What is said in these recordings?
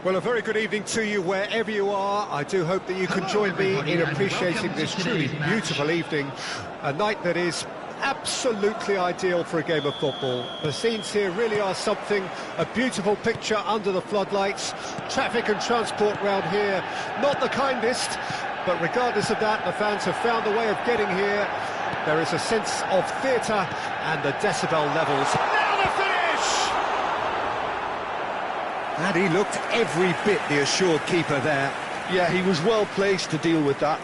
Well, a very good evening to you wherever you are. I do hope that you can join me in appreciating this truly beautiful evening, a night that is absolutely ideal for a game of football. The scenes here really are something, a beautiful picture under the floodlights. Traffic and transport round here, not the kindest, but regardless of that, the fans have found a way of getting here. There is a sense of theatre and the decibel levels. Now the finish! And he looked every bit the assured keeper there. Yeah, he was well placed to deal with that.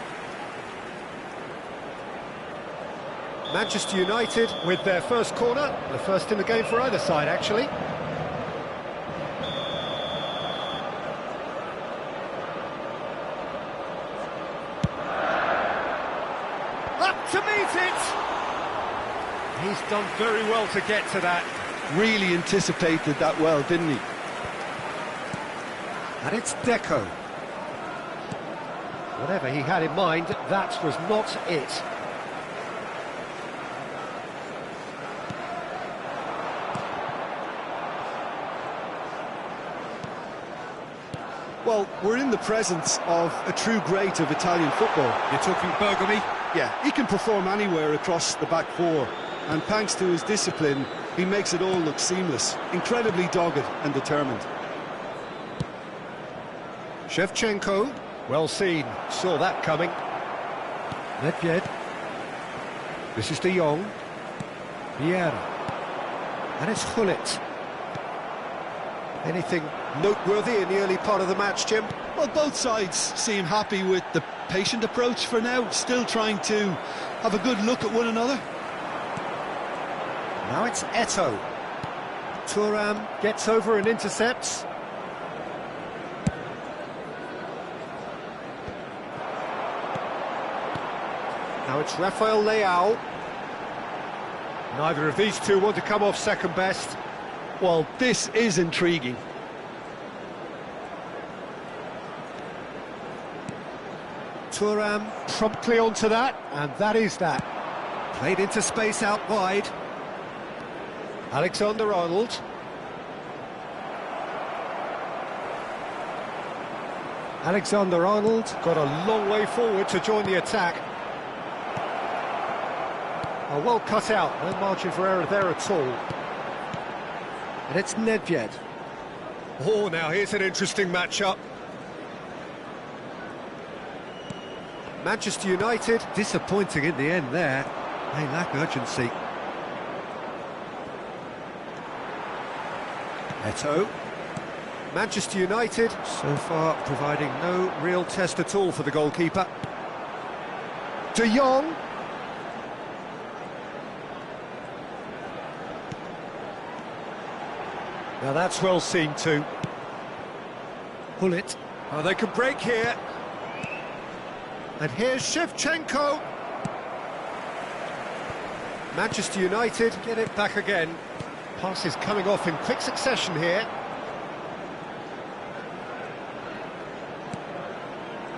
Manchester United with their first corner, the first in the game for either side, actually. Up to meet it! He's done very well to get to that. Really anticipated that well, didn't he? And it's Deco. Whatever he had in mind, that was not it. Well, we're in the presence of a true great of Italian football. You're talking Bergomi? Yeah, he can perform anywhere across the back four, and thanks to his discipline, he makes it all look seamless. Incredibly dogged and determined. Shevchenko, well seen, saw that coming. Nedved. This is De Jong. Vieira. And it's Gullit. Anything noteworthy in the early part of the match, Jim? Well, both sides seem happy with the patient approach for now, still trying to have a good look at one another. Now it's Eto'o. Thuram gets over and intercepts. Now it's Rafael Leao. Neither of these two want to come off second best. Well, this is intriguing. Thuram promptly onto that, and that is that. Played into space out wide. Alexander-Arnold. Alexander-Arnold got a long way forward to join the attack. Oh, well cut out, no margin for error there at all. And it's Nedved. Oh, now here's an interesting matchup. Manchester United, disappointing in the end there. They lack urgency. Eto'o. Manchester United, so far providing no real test at all for the goalkeeper. De Jong. Now that's well seen too. Gullit. Oh, they can break here. And here's Shevchenko. Manchester United get it back again. Passes coming off in quick succession here.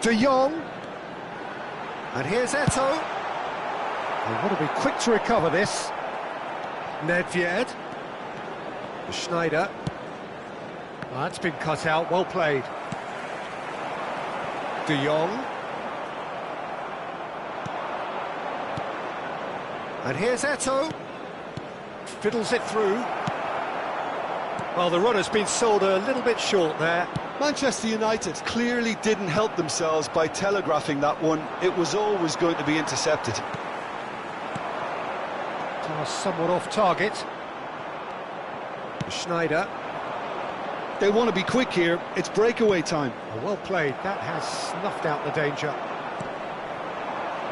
De Jong. And here's Eto'o. They want to be quick to recover this. Nedved. Schneider. Oh, that's been cut out, well played. De Jong. And here's Eto'o. Fiddles it through. Well, the runner's been sold a little bit short there. Manchester United clearly didn't help themselves by telegraphing that one. It was always going to be intercepted. Somewhat off target. Schneider. They want to be quick here. It's breakaway time. Oh, well played. That has snuffed out the danger.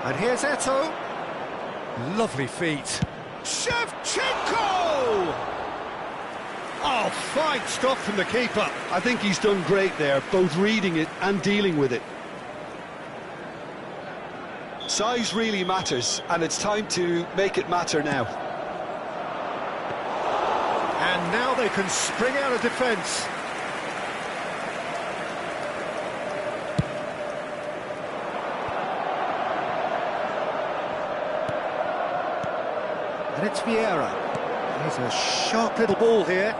And here's Eto'o. Lovely feet. Shevchenko! Oh, fine stop from the keeper. I think he's done great there, both reading it and dealing with it. Size really matters, and it's time to make it matter now. And now they can spring out of defence. And it's Vieira. He's a sharp little ball here.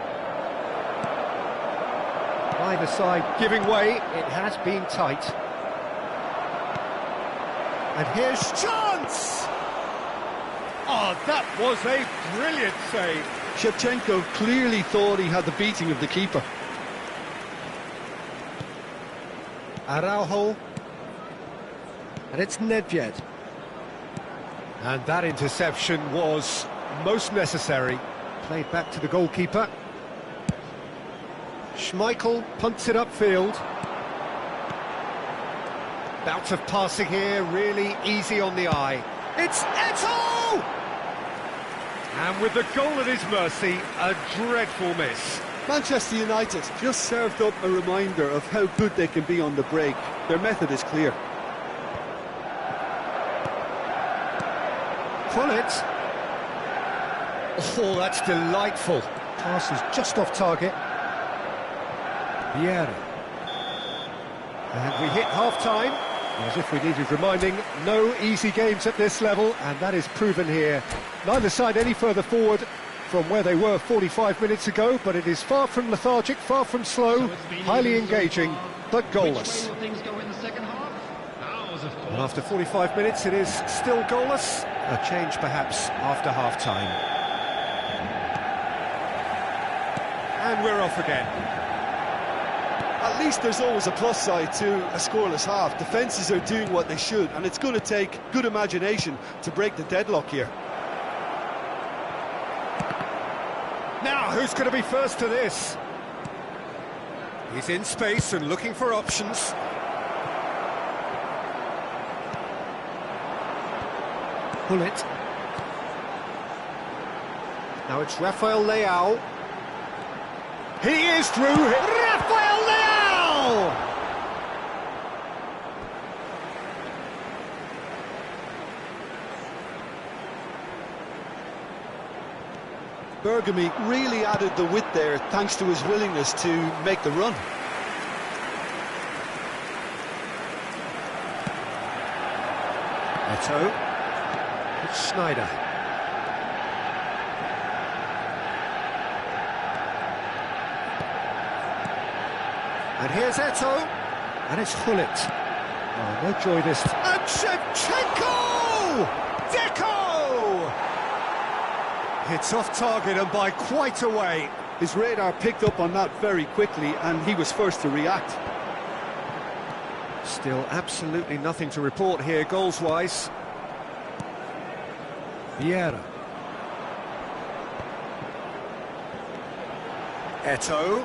Either side giving way, it has been tight. And here's chance! Oh, that was a brilliant save. Shevchenko clearly thought he had the beating of the keeper. Araujo. And it's Nedved. And that interception was most necessary. Played back to the goalkeeper. Schmeichel punts it upfield. Bout of passing here, really easy on the eye. It's Eto'o! And with the goal at his mercy, a dreadful miss. Manchester United just served up a reminder of how good they can be on the break. Their method is clear. Pullet. Oh, that's delightful. Pass is just off target. Vieira. And we hit half-time. As if we needed reminding, no easy games at this level, and that is proven here. Neither side any further forward from where they were 45 minutes ago, but it is far from lethargic, far from slow, highly engaging, but goalless. And after 45 minutes, it is still goalless. A change perhaps after half-time. And we're off again. At least there's always a plus side to a scoreless half. Defences are doing what they should, and it's going to take good imagination to break the deadlock here. Now, who's going to be first to this? He's in space and looking for options. Pullet. Now it's Rafael Leao. He is through. Rafael Leao! Bergamy really added the width there thanks to his willingness to make the run. Eto'o. It's Schneider. And here's Eto'o. And it's Hullet. Oh, no joy this. And Shevchenko! Deco! It's off target and by quite a way. His radar picked up on that very quickly, and he was first to react. Still absolutely nothing to report here, goals-wise. Vieira. Eto'o.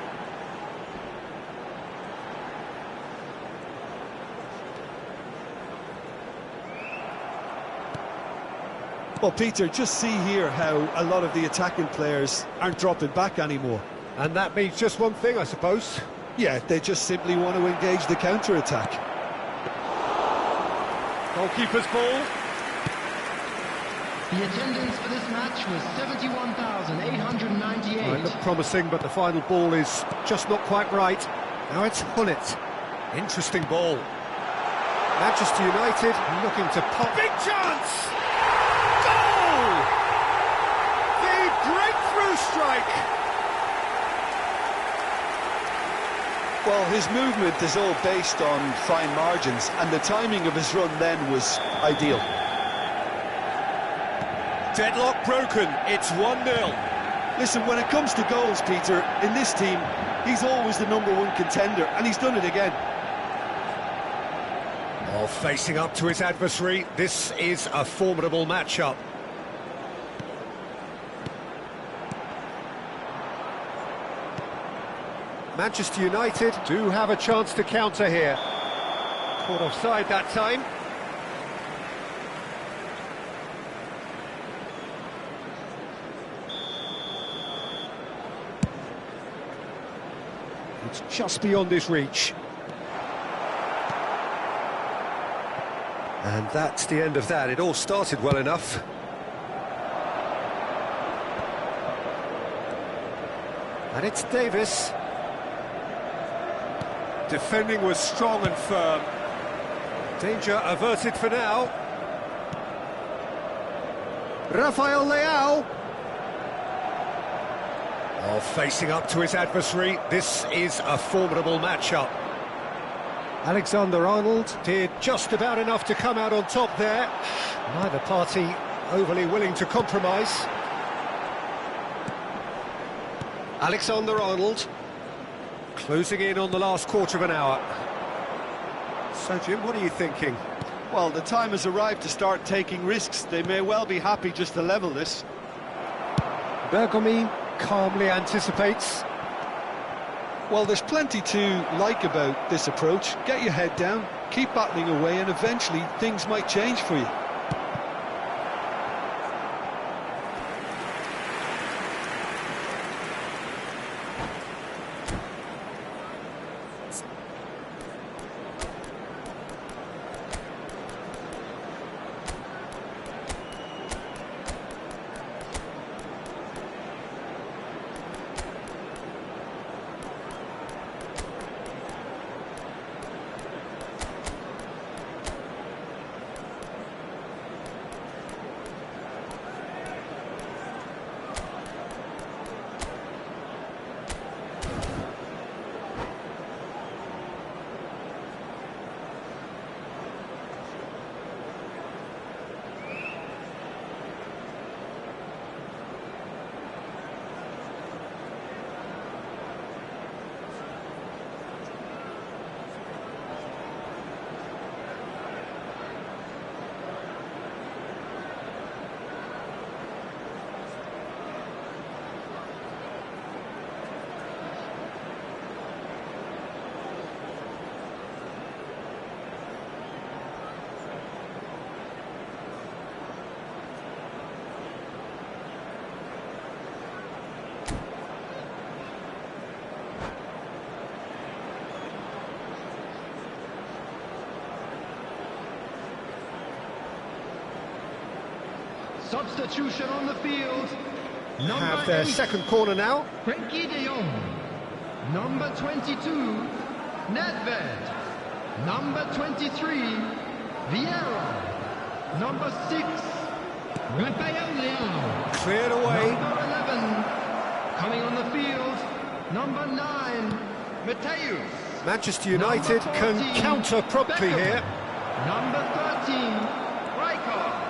Well, Peter, just see here how a lot of the attacking players aren't dropping back anymore. And that means just one thing, I suppose. Yeah, they just simply want to engage the counter-attack. Goalkeeper's ball. The attendance for this match was 71,898. Well, it looked promising, but the final ball is just not quite right. Now it's Hullet. Interesting ball. Manchester United looking to pop. Big chance! Goal! The breakthrough strike! Well, his movement is all based on fine margins, and the timing of his run then was ideal. Deadlock broken, it's 1-0. Listen, when it comes to goals, Peter, in this team, he's always the #1 contender, and he's done it again. Oh, facing up to his adversary, this is a formidable matchup. Manchester United do have a chance to counter here. Caught offside that time. It's just beyond his reach. And that's the end of that. It all started well enough. And it's Davis. Defending was strong and firm. Danger averted for now. Rafael Leao. Oh, facing up to his adversary, this is a formidable matchup. Alexander-Arnold did just about enough to come out on top there. Neither party overly willing to compromise. Alexander-Arnold closing in on the last quarter of an hour. So, Jim, what are you thinking? Well, the time has arrived to start taking risks. They may well be happy just to level this. Bergomi calmly anticipates. Well, there's plenty to like about this approach. Get your head down, keep battling away, and eventually things might change for you. Substitution on the field. Number Have their 8, second corner now. Frenkie de Jong. Number 22, Nedved. Number 23, Vieira. Number 6, Rafael Leao. Cleared away. Number 11, coming on the field, number 9, Mateus. Manchester United Number can 14, counter promptly Beckham. here. Number 13, Rijkaard.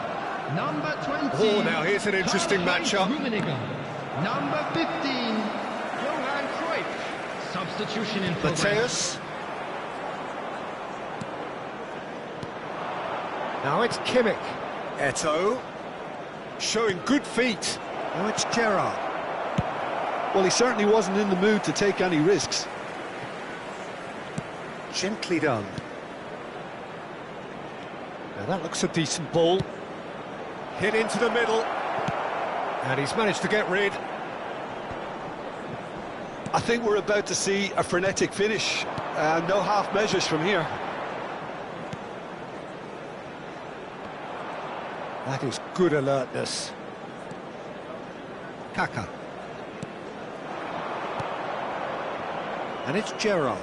Number 20. Oh, now here's an interesting matchup. Rummenigge. Number 15, Johan Cruyff. Substitution in progress. Mateus. Now it's Kimmich. Eto'o. Showing good feet. Now it's Gerrard. Well, he certainly wasn't in the mood to take any risks. Gently done. Now that looks a decent ball. Hit into the middle. And he's managed to get rid. I think we're about to see a frenetic finish. No half measures from here. That is good alertness. Kaka. And it's Gerrard.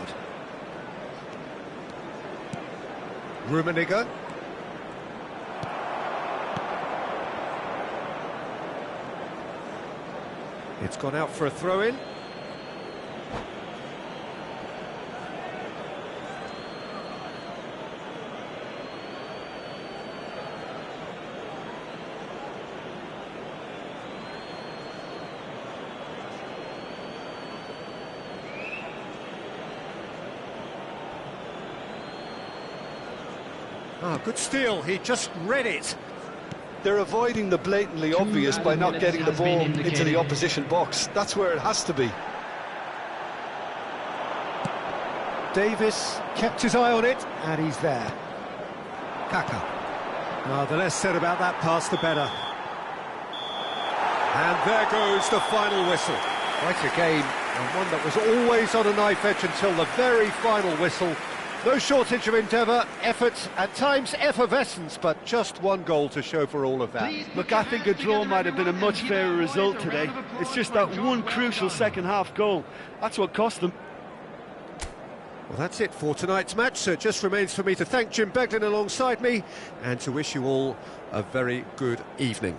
Rummenigge. It's gone out for a throw-in. Ah, good steal, he just read it. They're avoiding the blatantly obvious by not getting the ball into the opposition box. That's where it has to be. Davis kept his eye on it, and he's there. Kaka. Well, the less said about that pass, the better. And there goes the final whistle. Quite a game, and one that was always on a knife edge until the very final whistle. No shortage of endeavour, effort, at times effervescence, but just one goal to show for all of that. Look, I think a draw might have been a much fairer result today. It's just that one crucial second-half goal. That's what cost them. Well, that's it for tonight's match, so it just remains for me to thank Jim Beglin alongside me and to wish you all a very good evening.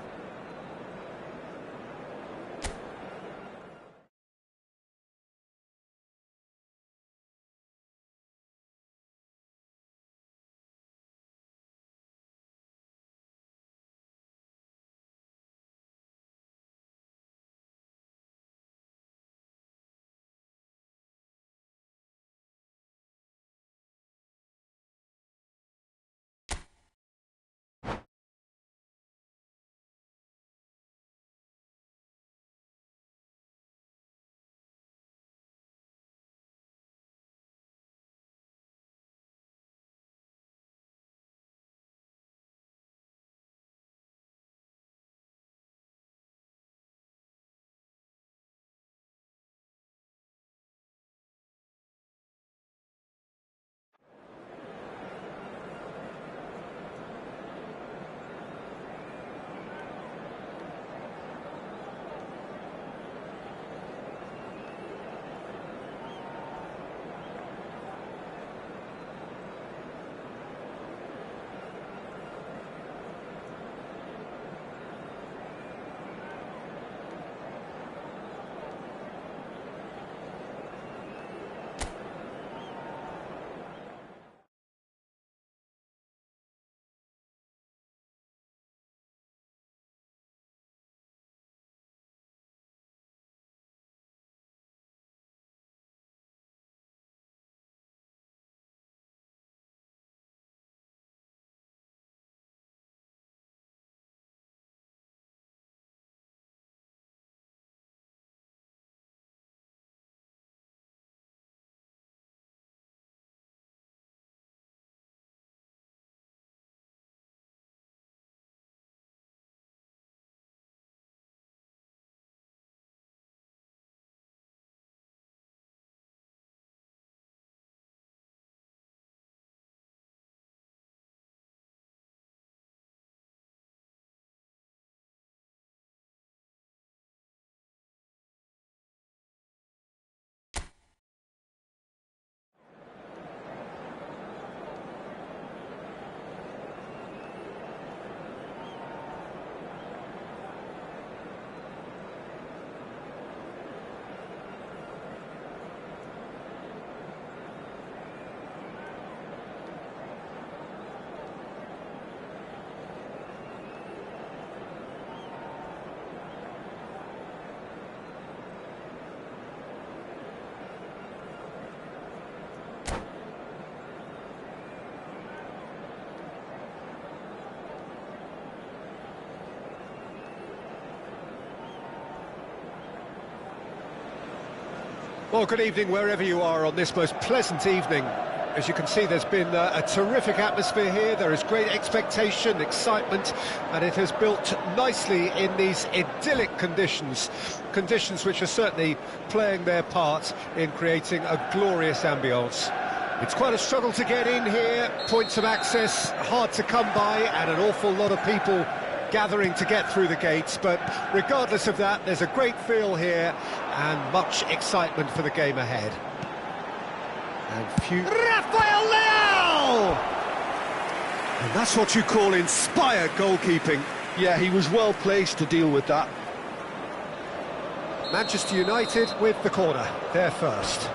Well, good evening wherever you are on this most pleasant evening. As you can see, there's been a terrific atmosphere here. There is great expectation, excitement, and it has built nicely in these idyllic conditions. Conditions which are certainly playing their part in creating a glorious ambience. It's quite a struggle to get in here, points of access hard to come by, and an awful lot of people gathering to get through the gates, but regardless of that, there's a great feel here and much excitement for the game ahead. And Rafael Leao! And that's what you call inspired goalkeeping. Yeah, he was well placed to deal with that. Manchester United with the corner, they're first.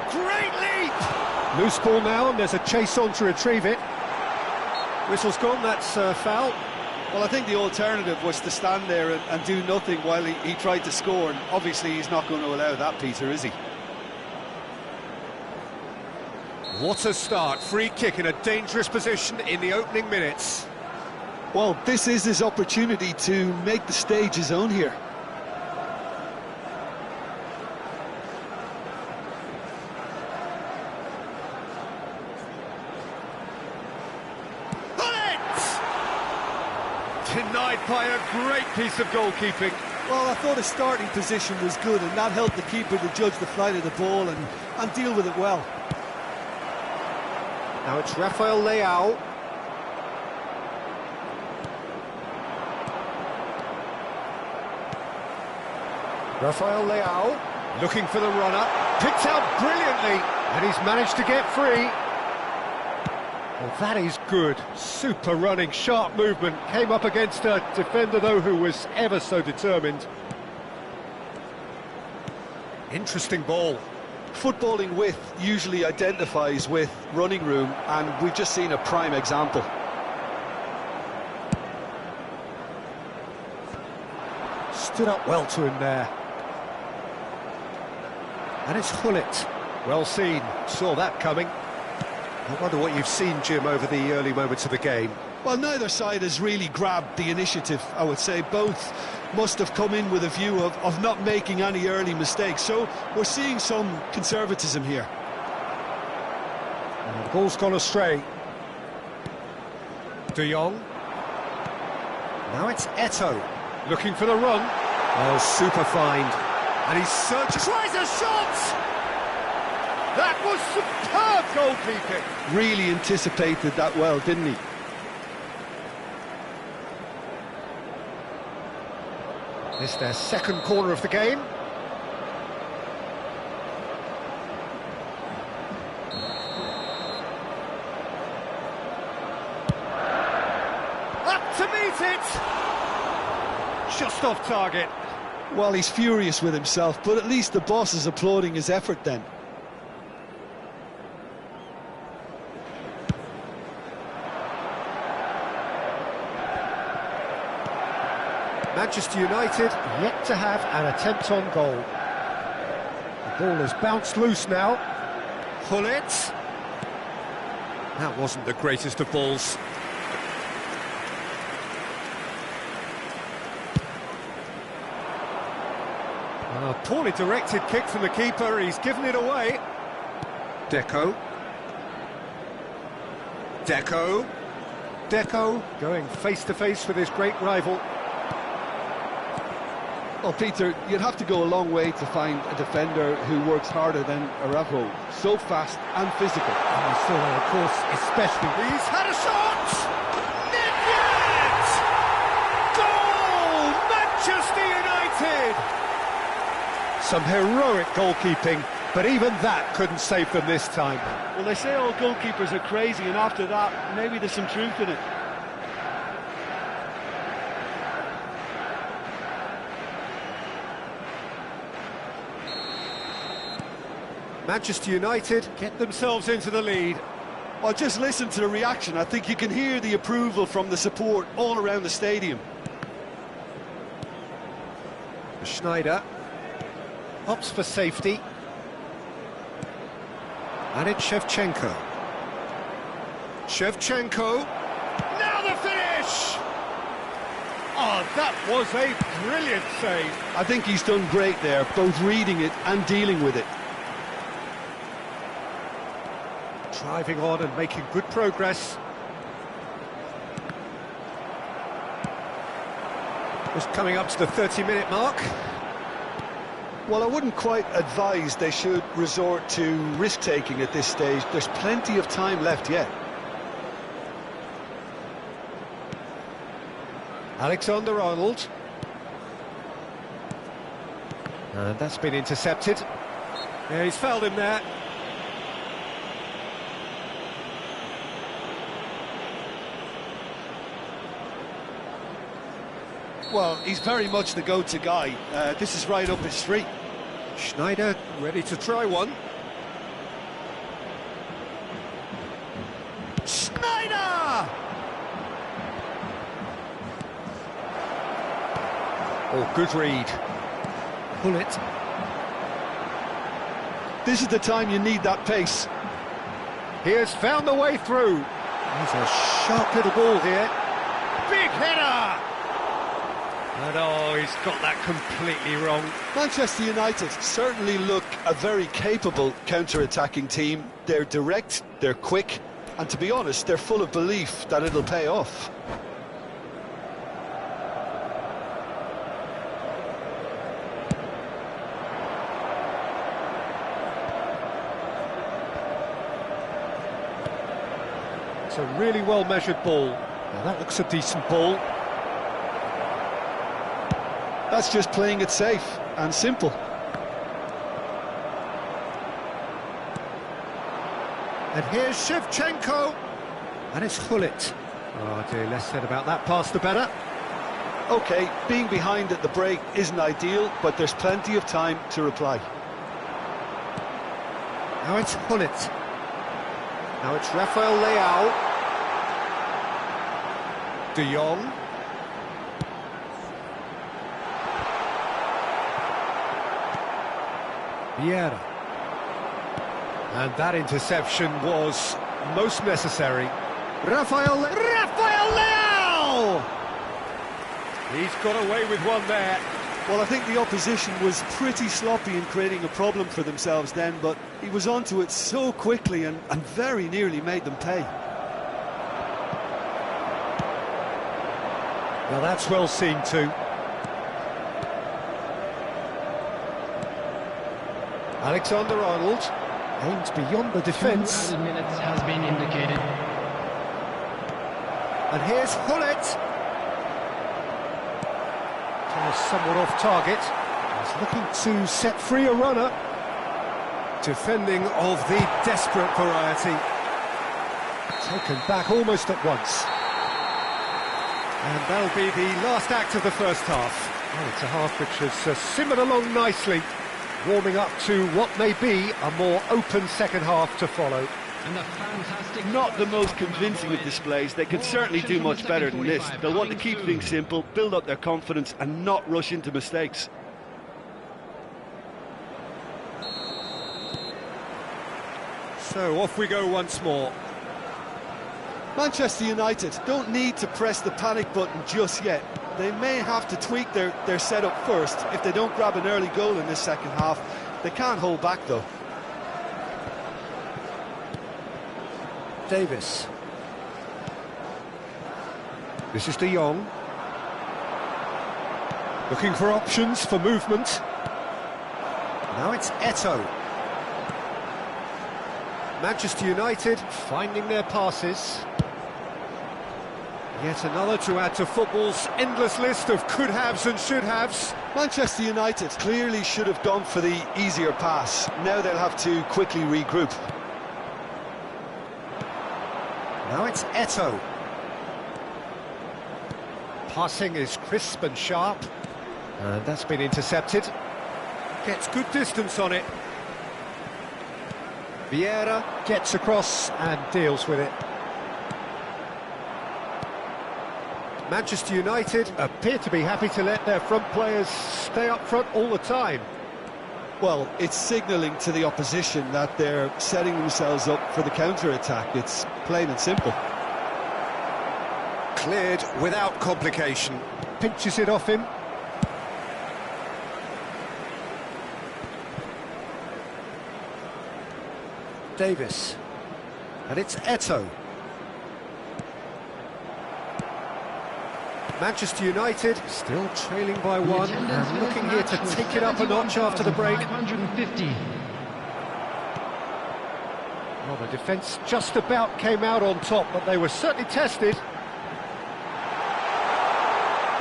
Great leap! Loose ball now, and there's a chase on to retrieve it. Whistle's gone, that's foul. Well, I think the alternative was to stand there and do nothing while he tried to score, and obviously he's not going to allow that, Peter, is he? What a start, free kick in a dangerous position in the opening minutes. Well, this is his opportunity to make the stage his own here. Denied by a great piece of goalkeeping. Well, I thought his starting position was good, and that helped the keeper to judge the flight of the ball and deal with it well. Now it's Rafael Leao. Rafael Leao looking for the runner, picked out brilliantly, and he's managed to get free. Well, that is good. Super running, sharp movement. Came up against a defender, though, who was ever so determined. Interesting ball. Footballing width usually identifies with running room, and we've just seen a prime example. Stood up well to him there. And it's Gullit. Well seen. Saw that coming. I wonder what you've seen, Jim, over the early moments of the game. Well, neither side has really grabbed the initiative, I would say. Both must have come in with a view of not making any early mistakes. So we're seeing some conservatism here. And the ball's gone astray. De Jong. Now it's Eto'o. Looking for the run. Oh, super find. And he's searching. Tries a shot! That was superb goalkeeping. Really anticipated that well, didn't he? It's their second corner of the game. Up to meet it! Just off target. Well, he's furious with himself, but at least the boss is applauding his effort then. Manchester United yet to have an attempt on goal. The ball has bounced loose now. Gullit. That wasn't the greatest of balls. A poorly directed kick from the keeper, he's given it away. Deco. Deco going face to face with his great rival. Well, Peter, you'd have to go a long way to find a defender who works harder than Araujo. So fast and physical. And I saw that, of course, especially. He's had a shot! Nick! Goal! Manchester United! Some heroic goalkeeping, but even that couldn't save them this time. Well, they say all goalkeepers are crazy, and after that, maybe there's some truth in it. Manchester United get themselves into the lead. Well, just listen to the reaction. I think you can hear the approval from the support all around the stadium. Schneider opts for safety. And it's Shevchenko. Shevchenko. Now the finish! Oh, that was a brilliant save. I think he's done great there, both reading it and dealing with it. Driving on and making good progress. Just coming up to the 30-minute mark. Well, I wouldn't quite advise they should resort to risk-taking at this stage. There's plenty of time left yet. Alexander-Arnold. And that's been intercepted. Yeah, he's fouled him there. Well, he's very much the go-to guy. This is right up his street. Schneider ready to try one. Schneider! Oh, good read. Pull it. This is the time you need that pace. He has found the way through. There's a sharp little ball here. Big header! And oh, he's got that completely wrong. Manchester United certainly look a very capable counter-attacking team. They're direct, they're quick, and to be honest, they're full of belief that it'll pay off. It's a really well-measured ball. Now that looks a decent ball. That's just playing it safe and simple. And here's Shevchenko. And it's Hullet. Oh dear, less said about that pass the better. OK, being behind at the break isn't ideal, but there's plenty of time to reply. Now it's Hullet. Now it's Rafael Leao. De Jong. Vieira. And that interception was most necessary. Rafael Leao! He's got away with one there. Well, I think the opposition was pretty sloppy in creating a problem for themselves then, but he was onto it so quickly and very nearly made them pay. Well, that's well seen too. Alexander-Arnold aims beyond the defence. 2 minutes has been indicated. And here's Hullet. Somewhat off target. He's looking to set free a runner. Defending of the desperate variety. Taken back almost at once. And that'll be the last act of the first half. Oh, it's a half which has simmered along nicely, warming up to what may be a more open second half to follow. And the fantastic... Not the most convincing of displays. They could certainly do much better than this. They'll want to keep things simple, build up their confidence and not rush into mistakes. So off we go once more. Manchester United don't need to press the panic button just yet. They may have to tweak their setup first. If they don't grab an early goal in this second half, they can't hold back though. Davis. This is De Jong. Looking for options for movement. Now it's Eto'o. Manchester United finding their passes. Yet another to add to football's endless list of could-haves and should-haves. Manchester United clearly should have gone for the easier pass. Now they'll have to quickly regroup. Now it's Eto'o. Passing is crisp and sharp. And that's been intercepted. Gets good distance on it. Vieira gets across and deals with it. Manchester United appear to be happy to let their front players stay up front all the time. Well, it's signalling to the opposition that they're setting themselves up for the counter-attack. It's plain and simple. Cleared without complication. Pinches it off him. Davis. And it's Eto'o. Manchester United still trailing by one and looking here to take it up a notch after the break. 550. Well, the defence just about came out on top, but they were certainly tested.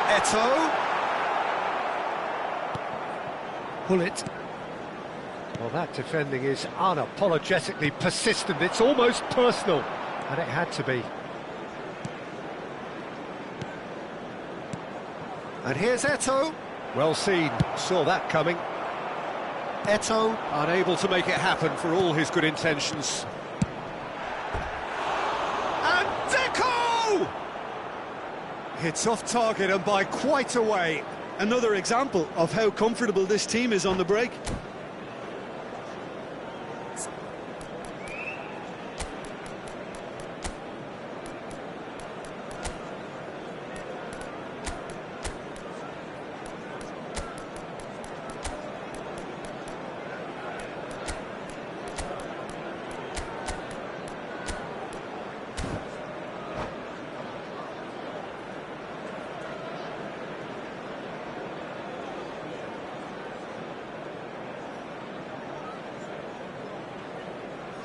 Eto'o. Hullet. Well, that defending is unapologetically persistent. It's almost personal, and it had to be. And here's Eto'o. Well seen, saw that coming. Eto'o unable to make it happen for all his good intentions. And Deco! Hits off target and by quite a way. Another example of how comfortable this team is on the break.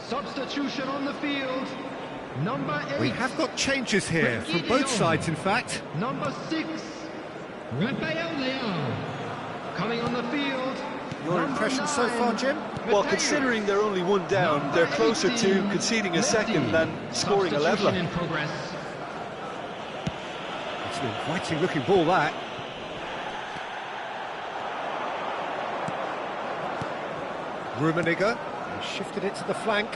Substitution on the field. Number 8. We have got changes here from both sides, in fact. Number 6. Rafael Leão. Coming on the field. Your impression so far, Jim? Well, considering they're only one down, they're closer to conceding a second than scoring a leveller. In progress. It's an inviting looking ball, that. Rummenigge. Shifted it to the flank.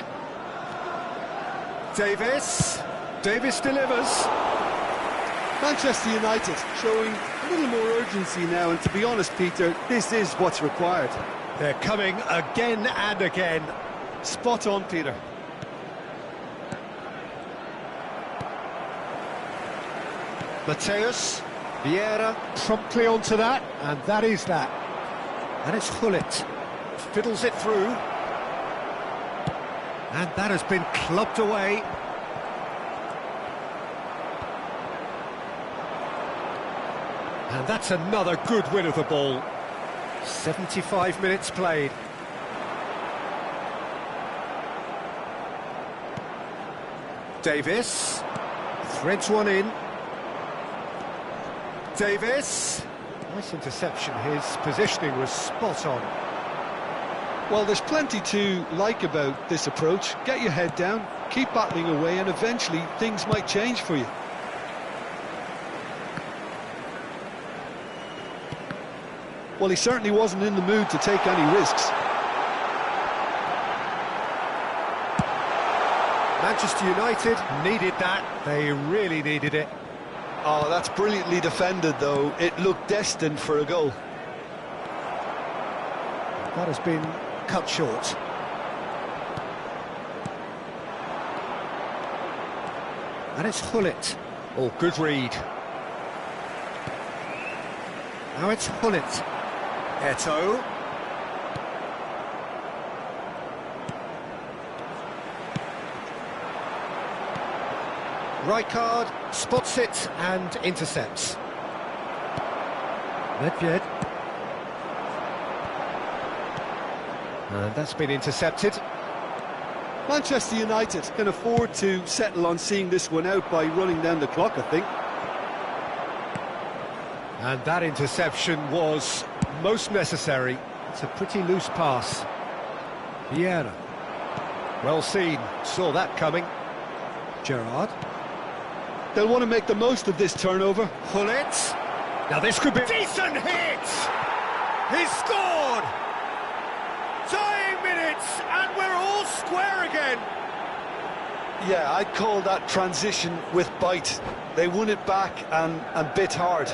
Davis. Davis delivers. Manchester United showing a little more urgency now, and to be honest, Peter, this is what's required. They're coming again and again. Spot on, Peter. Mateus. Vieira promptly onto that, and that is that. And it's Hullet. Fiddles it through. And that has been clubbed away. And that's another good win of the ball. 75 minutes played. Davis. Threads one in. Davis. Nice interception. His positioning was spot on. Well, there's plenty to like about this approach. Get your head down, keep battling away, and eventually things might change for you. Well, he certainly wasn't in the mood to take any risks. Manchester United needed that. They really needed it. Oh, that's brilliantly defended, though. It looked destined for a goal. That has been cut short. And it's Hullet. Oh, good read. Now it's Hullet. Eto'o. Rijkaard spots it and intercepts. Nedved. And that's been intercepted. Manchester United can afford to settle on seeing this one out by running down the clock, I think. And that interception was most necessary. It's a pretty loose pass. Vieira. Well seen, saw that coming. Gerrard. They'll want to make the most of this turnover. Hullet. Now this could be a decent hit! He's scored! Tying minute! minutes, and we're all square again. Yeah, I'd call that transition with bite. They won it back and bit hard.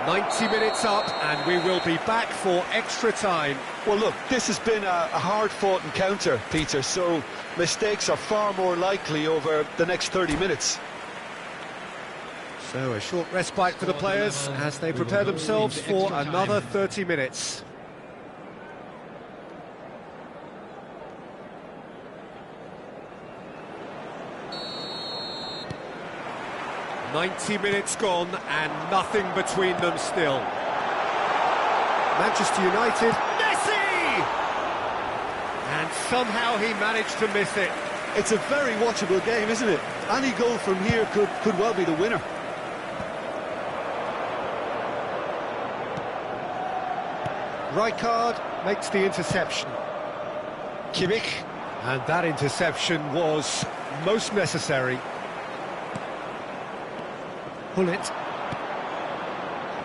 90 minutes up, and we will be back for extra time. Well, look, this has been a hard-fought encounter, Peter, so mistakes are far more likely over the next 30 minutes. So a short respite for the players as they prepare themselves for another 30 minutes. "90 minutes gone and nothing between them still." Manchester United, Messi! And somehow he managed to miss it. It's a very watchable game, isn't it? Any goal from here could well be the winner. Rijkaard makes the interception. Kimmich, and that interception was most necessary. Gullit,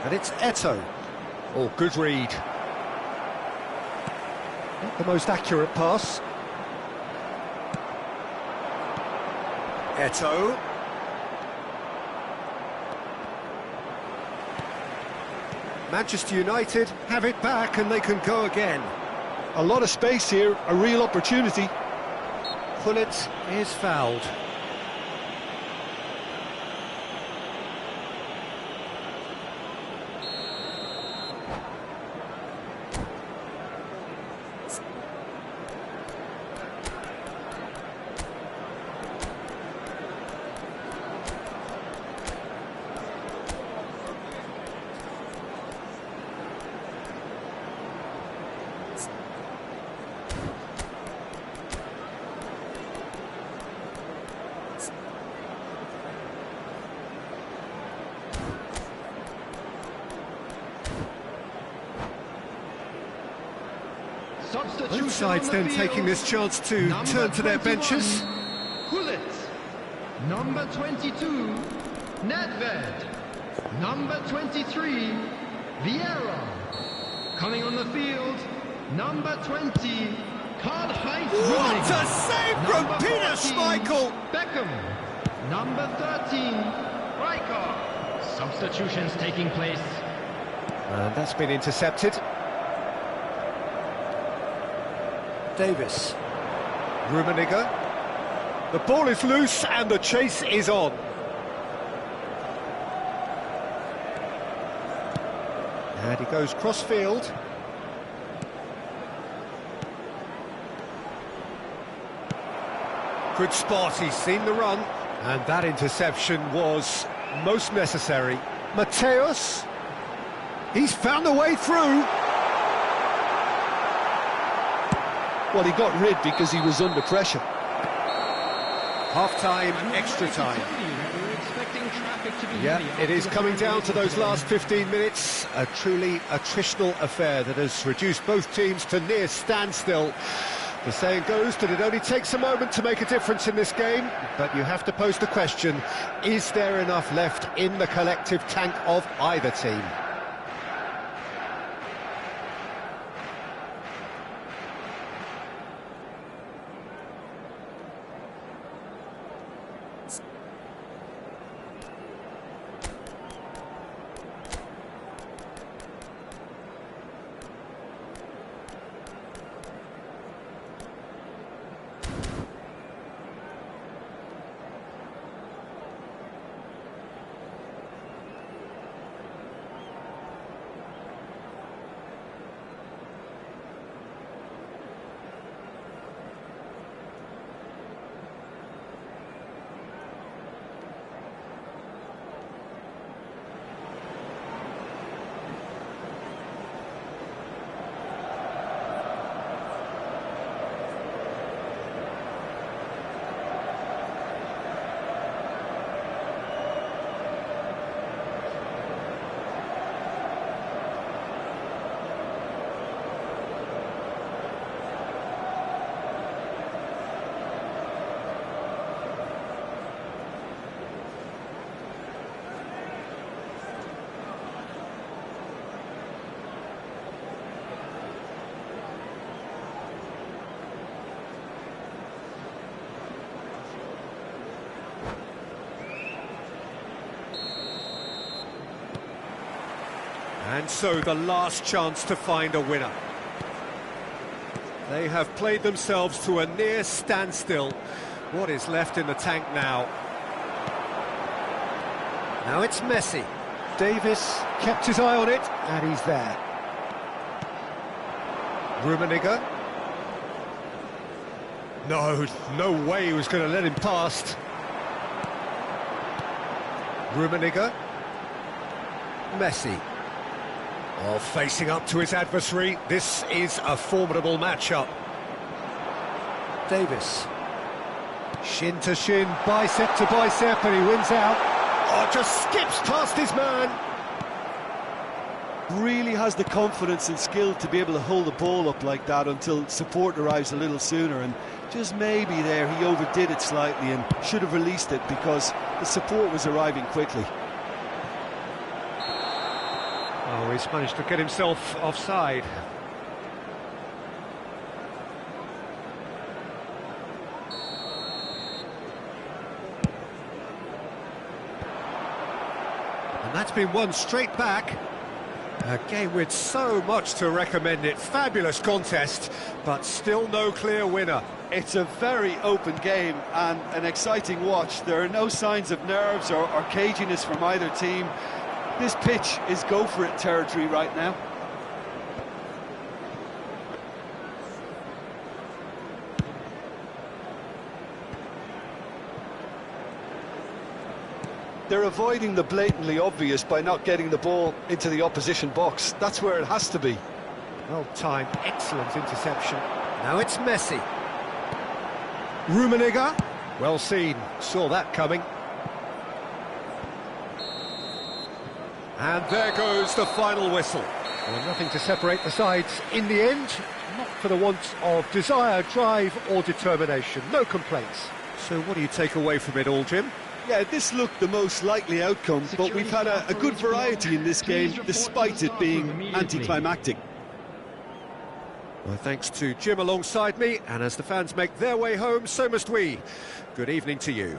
and it's Eto'o. Oh, good read. Not the most accurate pass. Eto'o. Manchester United have it back and they can go again. A lot of space here, a real opportunity. Gullit is fouled. Both sides then taking this chance to turn to their benches. Gullit. Number 22, Nedved. Number 23, Vieira. Coming on the field, number 20, Karl-Heinz Rummenigge. What a save from Number Peter 14, Schmeichel! Beckham. Number 13, Rijkaard. Substitutions taking place. And that's been intercepted. Davis. Rummenigge. The ball is loose and the chase is on. And he goes cross-field. Good spot, he's seen the run. And that interception was most necessary. Mateus. He's found a way through. Well, he got rid because he was under pressure. Half-time, extra time. Yeah, it is coming down to those last 15 minutes. A truly attritional affair that has reduced both teams to near standstill. The saying goes that it only takes a moment to make a difference in this game, but you have to pose the question, is there enough left in the collective tank of either team? And so the last chance to find a winner. They have played themselves to a near standstill. What is left in the tank now? Now it's Messi. Davis kept his eye on it, and he's there. Rummenigge. No way he was going to let him past. Rummenigge. Messi. Oh, facing up to his adversary. This is a formidable matchup. Davis. Shin to shin, bicep to bicep, and he wins out. Oh, just skips past his man. Really has the confidence and skill to be able to hold the ball up like that until support arrives a little sooner, and just maybe there he overdid it slightly and should have released it because the support was arriving quickly. Oh, he's managed to get himself offside. And that's been won straight back. A game with so much to recommend it. Fabulous contest, but still no clear winner. It's a very open game and an exciting watch. There are no signs of nerves or caginess from either team. This pitch is go-for-it territory right now. They're avoiding the blatantly obvious by not getting the ball into the opposition box. That's where it has to be. Well timed, excellent interception. Now it's Messi. Rummenigge. Well seen, saw that coming. And there goes the final whistle. Well, nothing to separate the sides in the end, not for the want of desire, drive or determination. No complaints. So what do you take away from it all, Jim? Yeah, this looked the most likely outcome, but we've had a good variety in this game, despite it being anticlimactic. Well, thanks to Jim alongside me, and as the fans make their way home, so must we. Good evening to you.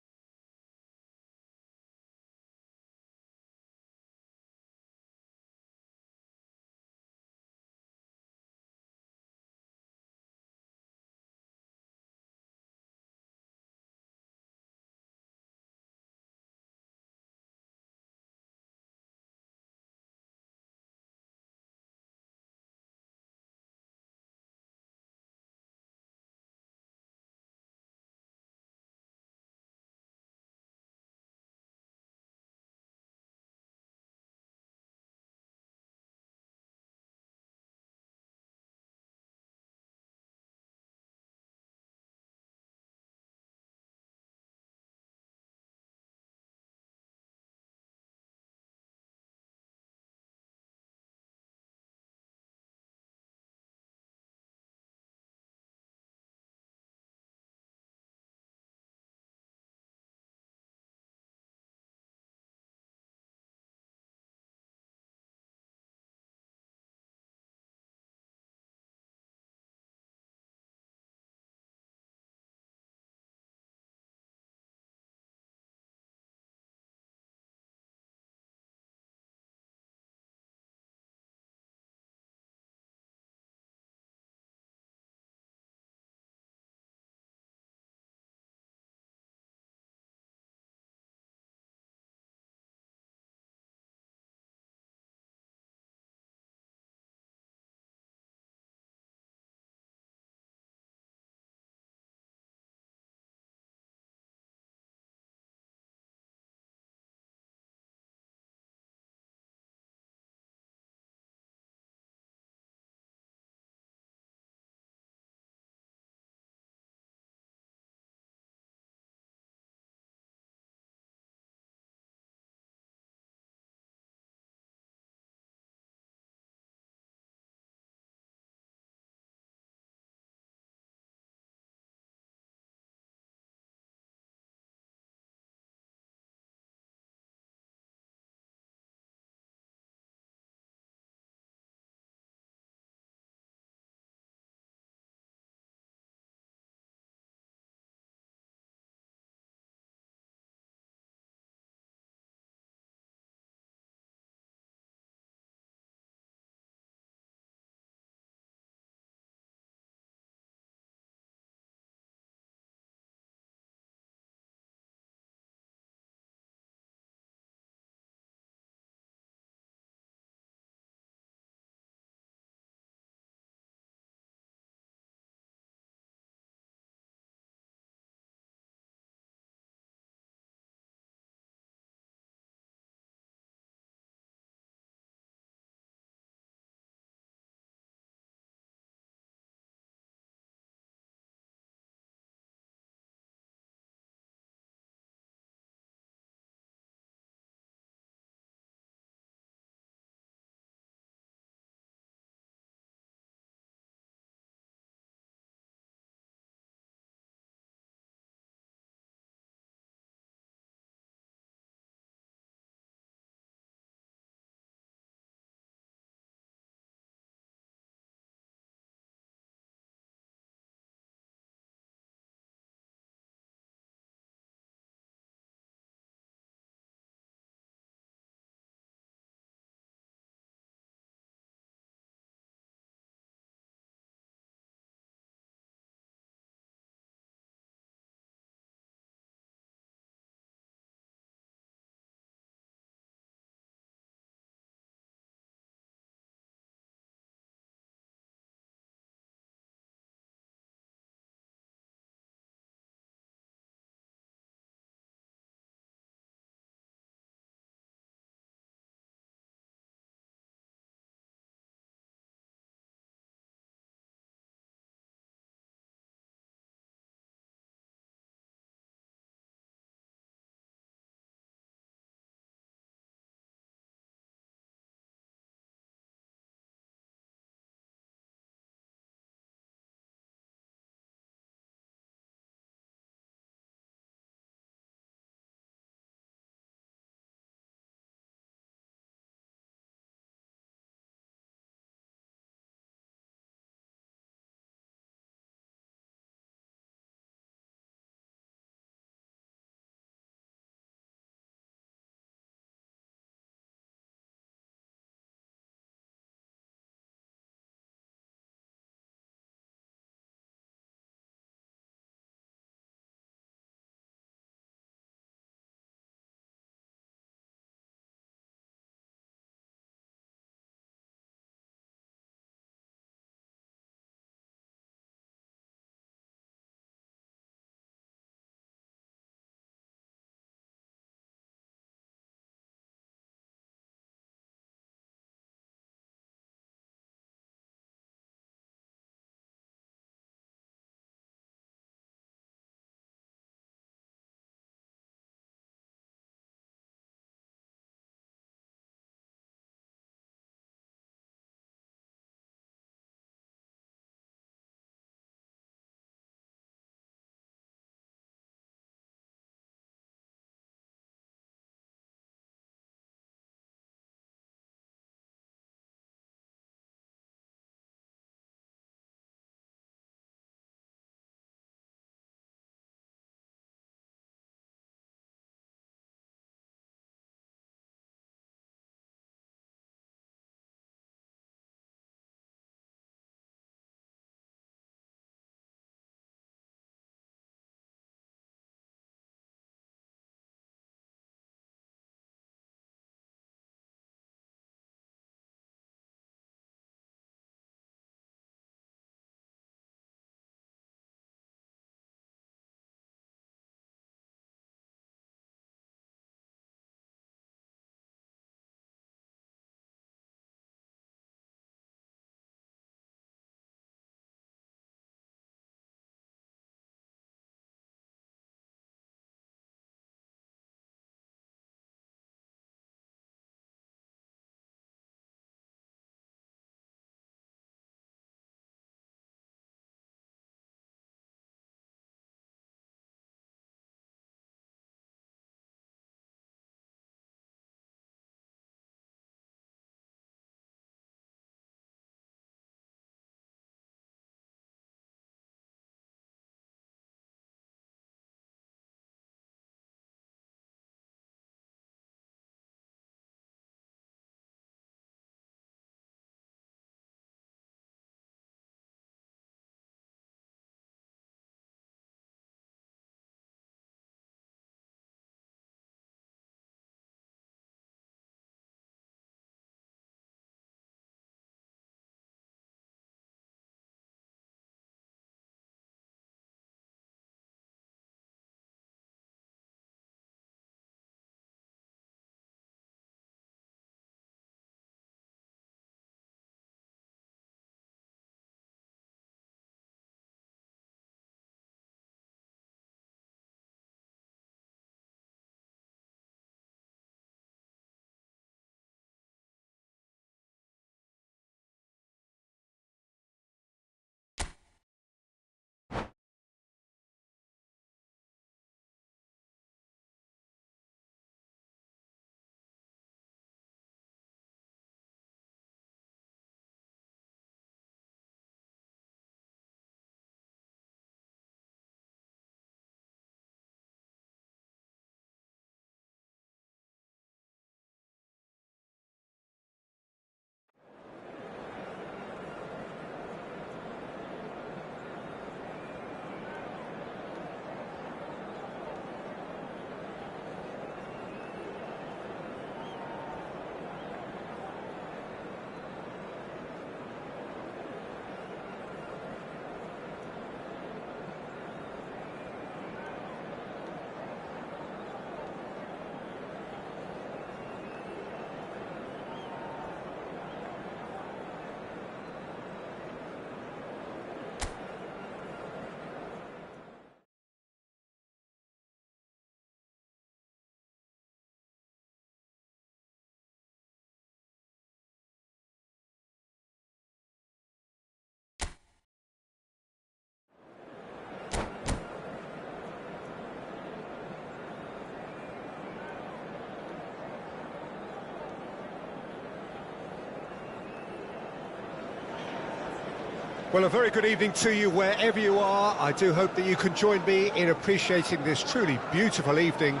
Well, a very good evening to you wherever you are. I do hope that you can join me in appreciating this truly beautiful evening,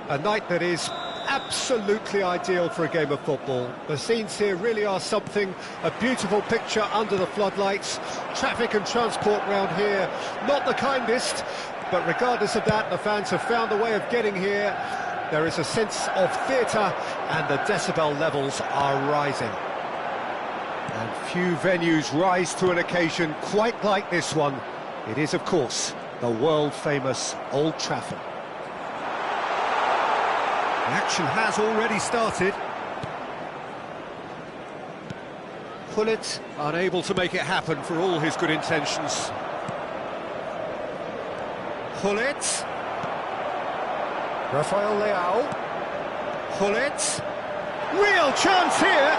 a night that is absolutely ideal for a game of football. The scenes here really are something, a beautiful picture under the floodlights. Traffic and transport round here, not the kindest, but regardless of that, the fans have found a way of getting here. There is a sense of theatre and the decibel levels are rising. And few venues rise to an occasion quite like this one. It is, of course, the world-famous Old Trafford. The action has already started. Gullit unable to make it happen for all his good intentions. Gullit. Rafael Leao. Gullit. Real chance here.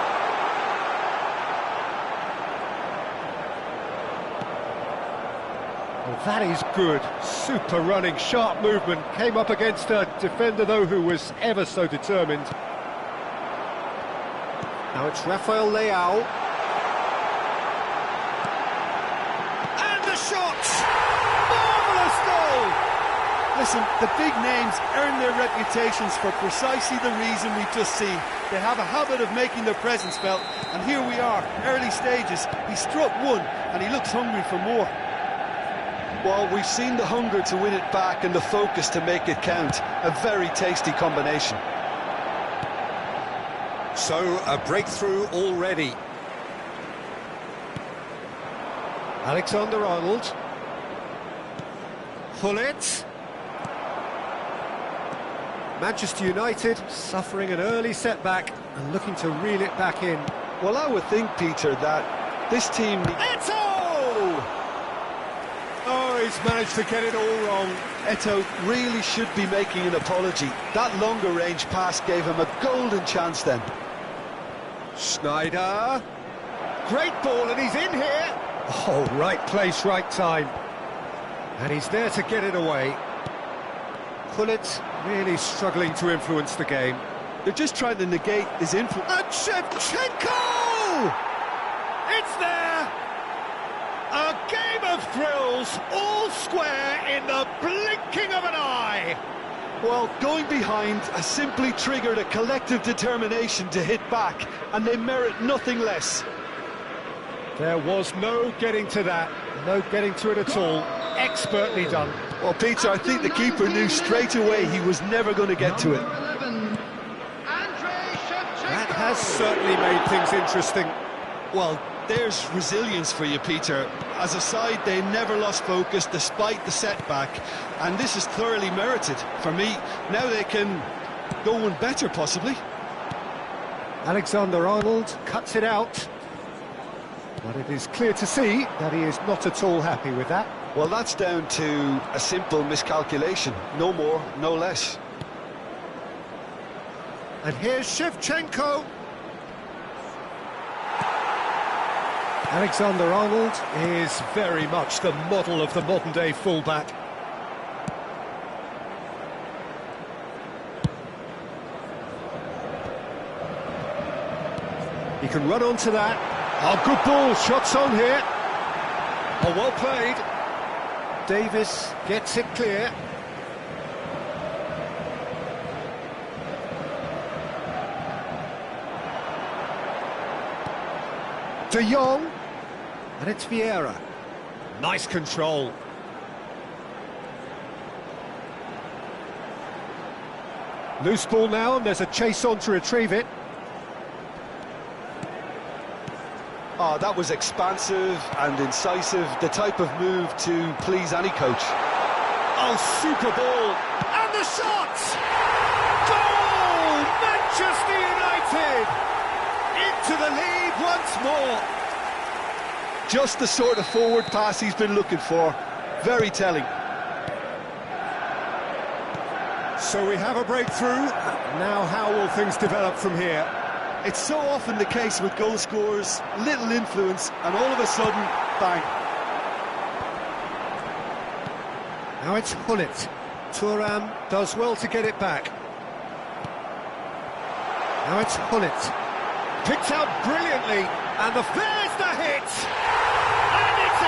Well, that is good. Super running, sharp movement. Came up against a defender, though, who was ever so determined. Now it's Rafael Leao. And the shot! Marvellous goal! Listen, the big names earn their reputations for precisely the reason we've just seen. They have a habit of making their presence felt, and here we are, early stages. He struck one, and he looks hungry for more. Well, we've seen the hunger to win it back and the focus to make it count. A very tasty combination. So, a breakthrough already. Alexander-Arnold. Gullit. Manchester United suffering an early setback and looking to reel it back in. Well, I would think, Peter, that this team... Eto'o! Oh, he's managed to get it all wrong. Eto'o really should be making an apology. That longer range pass gave him a golden chance then. Schneider. Great ball, and he's in here. Oh, right place, right time. And he's there to get it away. Gullit really struggling to influence the game. They're just trying to negate his influence. And Shevchenko! It's there! A game of thrills, all square in the blinking of an eye! Well, going behind has simply triggered a collective determination to hit back, and they merit nothing less. There was no getting to that, no getting to it at all. Expertly done. Well, Peter, I think the keeper knew straight away he was never going to get to it. That has certainly made things interesting. Well, there's resilience for you, Peter. As a side, they never lost focus despite the setback, and this is thoroughly merited. For me, now they can go one better, possibly. Alexander-Arnold cuts it out. But it is clear to see that he is not at all happy with that. Well, that's down to a simple miscalculation. No more, no less. And here's Shevchenko. Alexander-Arnold is very much the model of the modern-day fullback. He can run onto that. Oh, good ball, shots on here. Oh, well played. Davis gets it clear. De Jong. And it's Vieira. Nice control. Loose ball now, and there's a chase on to retrieve it. Oh, that was expansive and incisive, the type of move to please any coach. Oh, super ball! And the shot! Goal! Manchester United! Into the lead once more! Just the sort of forward pass he's been looking for. Very telling. So we have a breakthrough. Now how will things develop from here? It's so often the case with goal scorers, little influence, and all of a sudden, bang. Now it's Gullit. Thuram does well to get it back. Now it's Gullit. Picked out brilliantly, and there's the hit! And it's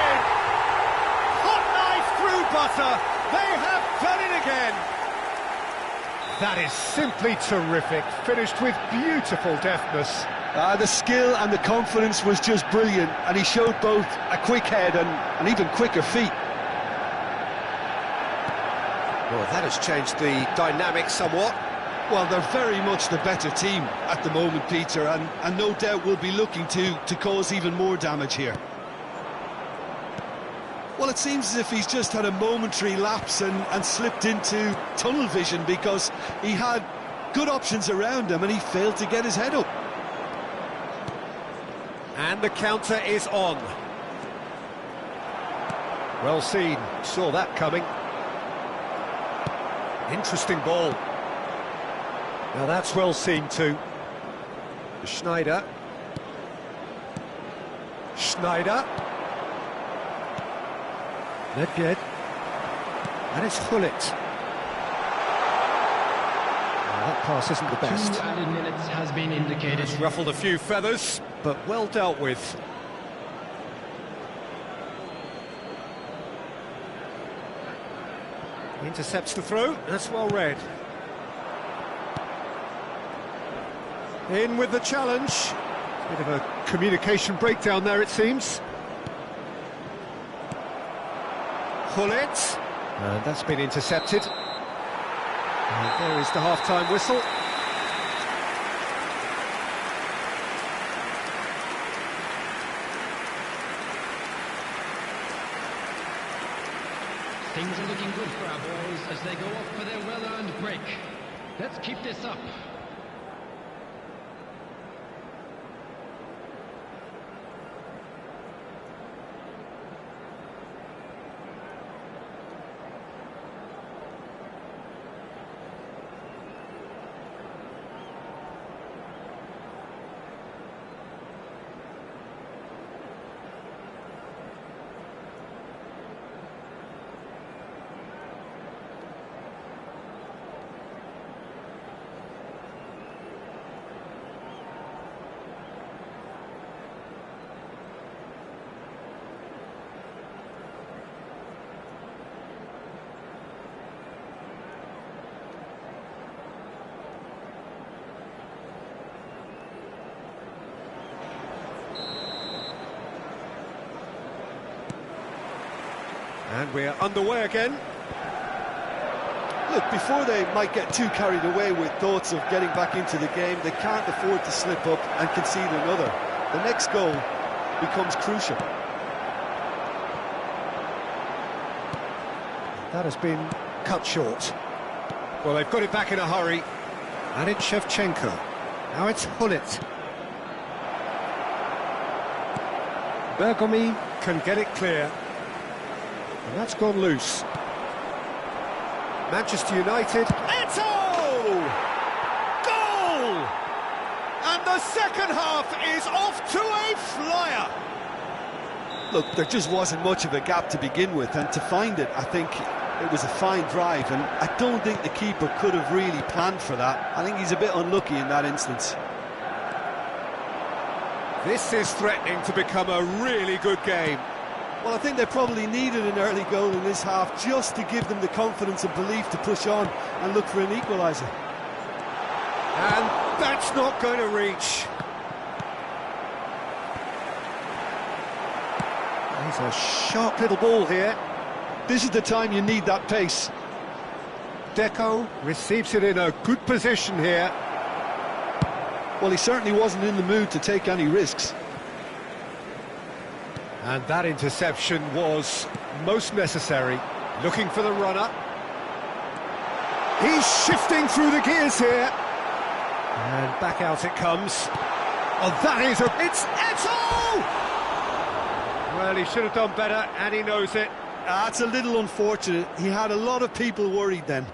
Morata, they have done it again! That is simply terrific, finished with beautiful deftness. The skill and the confidence was just brilliant, and he showed both a quick head and even quicker feet. Well, that has changed the dynamic somewhat. Well, they're very much the better team at the moment, Peter, and no doubt will be looking to cause even more damage here. Well, it seems as if he's just had a momentary lapse and slipped into tunnel vision, because he had good options around him and he failed to get his head up. And the counter is on. Well seen, saw that coming. Interesting ball. Now that's well seen too. Schneider. Nedved. And it's Hullet. That pass isn't the best. 2 added minutes has been indicated. It's ruffled a few feathers, but well dealt with. Intercepts the throw, that's well read. In with the challenge. Bit of a communication breakdown there, it seems. Hullet. And that's been intercepted. And there is the half-time whistle. Things are looking good for our boys as they go off for their well-earned break. Let's keep this up. And we're underway again. Look, before they might get too carried away with thoughts of getting back into the game, they can't afford to slip up and concede another. The next goal becomes crucial. That has been cut short. Well, they've got it back in a hurry. And it's Shevchenko. Now it's Hullet. Bergomi can get it clear. And that's gone loose. Manchester United. Eto'o! Goal! And the second half is off to a flyer. Look, there just wasn't much of a gap to begin with, and to find it, I think it was a fine drive, and I don't think the keeper could have really planned for that. I think he's a bit unlucky in that instance. This is threatening to become a really good game. Well, I think they probably needed an early goal in this half just to give them the confidence and belief to push on and look for an equaliser. And that's not going to reach. There's a sharp little ball here. This is the time you need that pace. Deco receives it in a good position here. Well, he certainly wasn't in the mood to take any risks. And that interception was most necessary. Looking for the runner. He's shifting through the gears here. And back out it comes. Oh, that is a... It's Eto'o! Well, he should have done better, and he knows it. That's a little unfortunate. He had a lot of people worried then.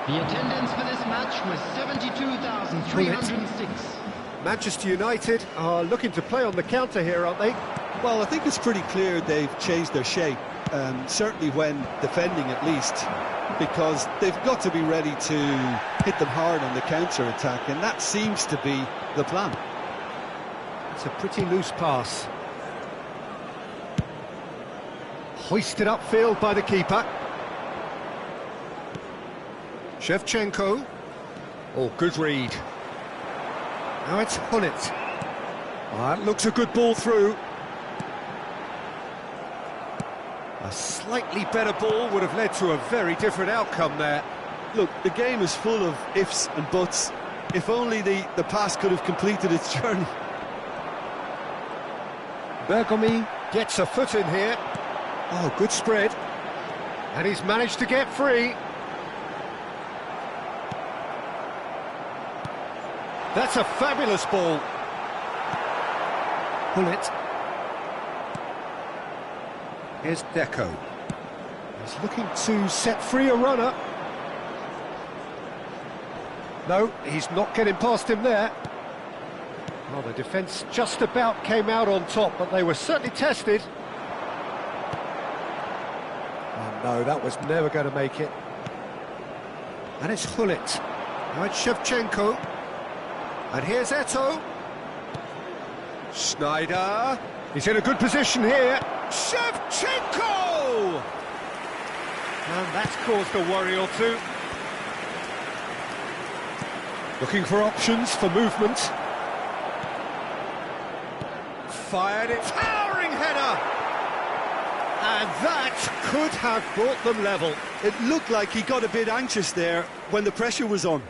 The attendance for this match was 72,306. Manchester United are looking to play on the counter here, aren't they? Well, I think it's pretty clear they've changed their shape, certainly when defending at least. because they've got to be ready to hit them hard on the counter-attack, and that seems to be the plan. It's a pretty loose pass. Hoisted upfield by the keeper. Shevchenko. Oh, good read. Now it's Gullit. That looks a good ball through. A slightly better ball would have led to a very different outcome there. Look, the game is full of ifs and buts. If only the pass could have completed its journey. Bergomi gets a foot in here. Oh, good spread. And he's managed to get free. That's a fabulous ball. Gullit. Here's Deco. He's looking to set free a runner. No, he's not getting past him there. Well, the defence just about came out on top, but they were certainly tested. Oh no, that was never going to make it. And it's Gullit. Now it's Shevchenko. And here's Eto'o. Schneider. He's in a good position here. Shevchenko! And that's caused a worry or two. Looking for options for movement. Fired it. Towering header! And that could have brought them level. It looked like he got a bit anxious there when the pressure was on.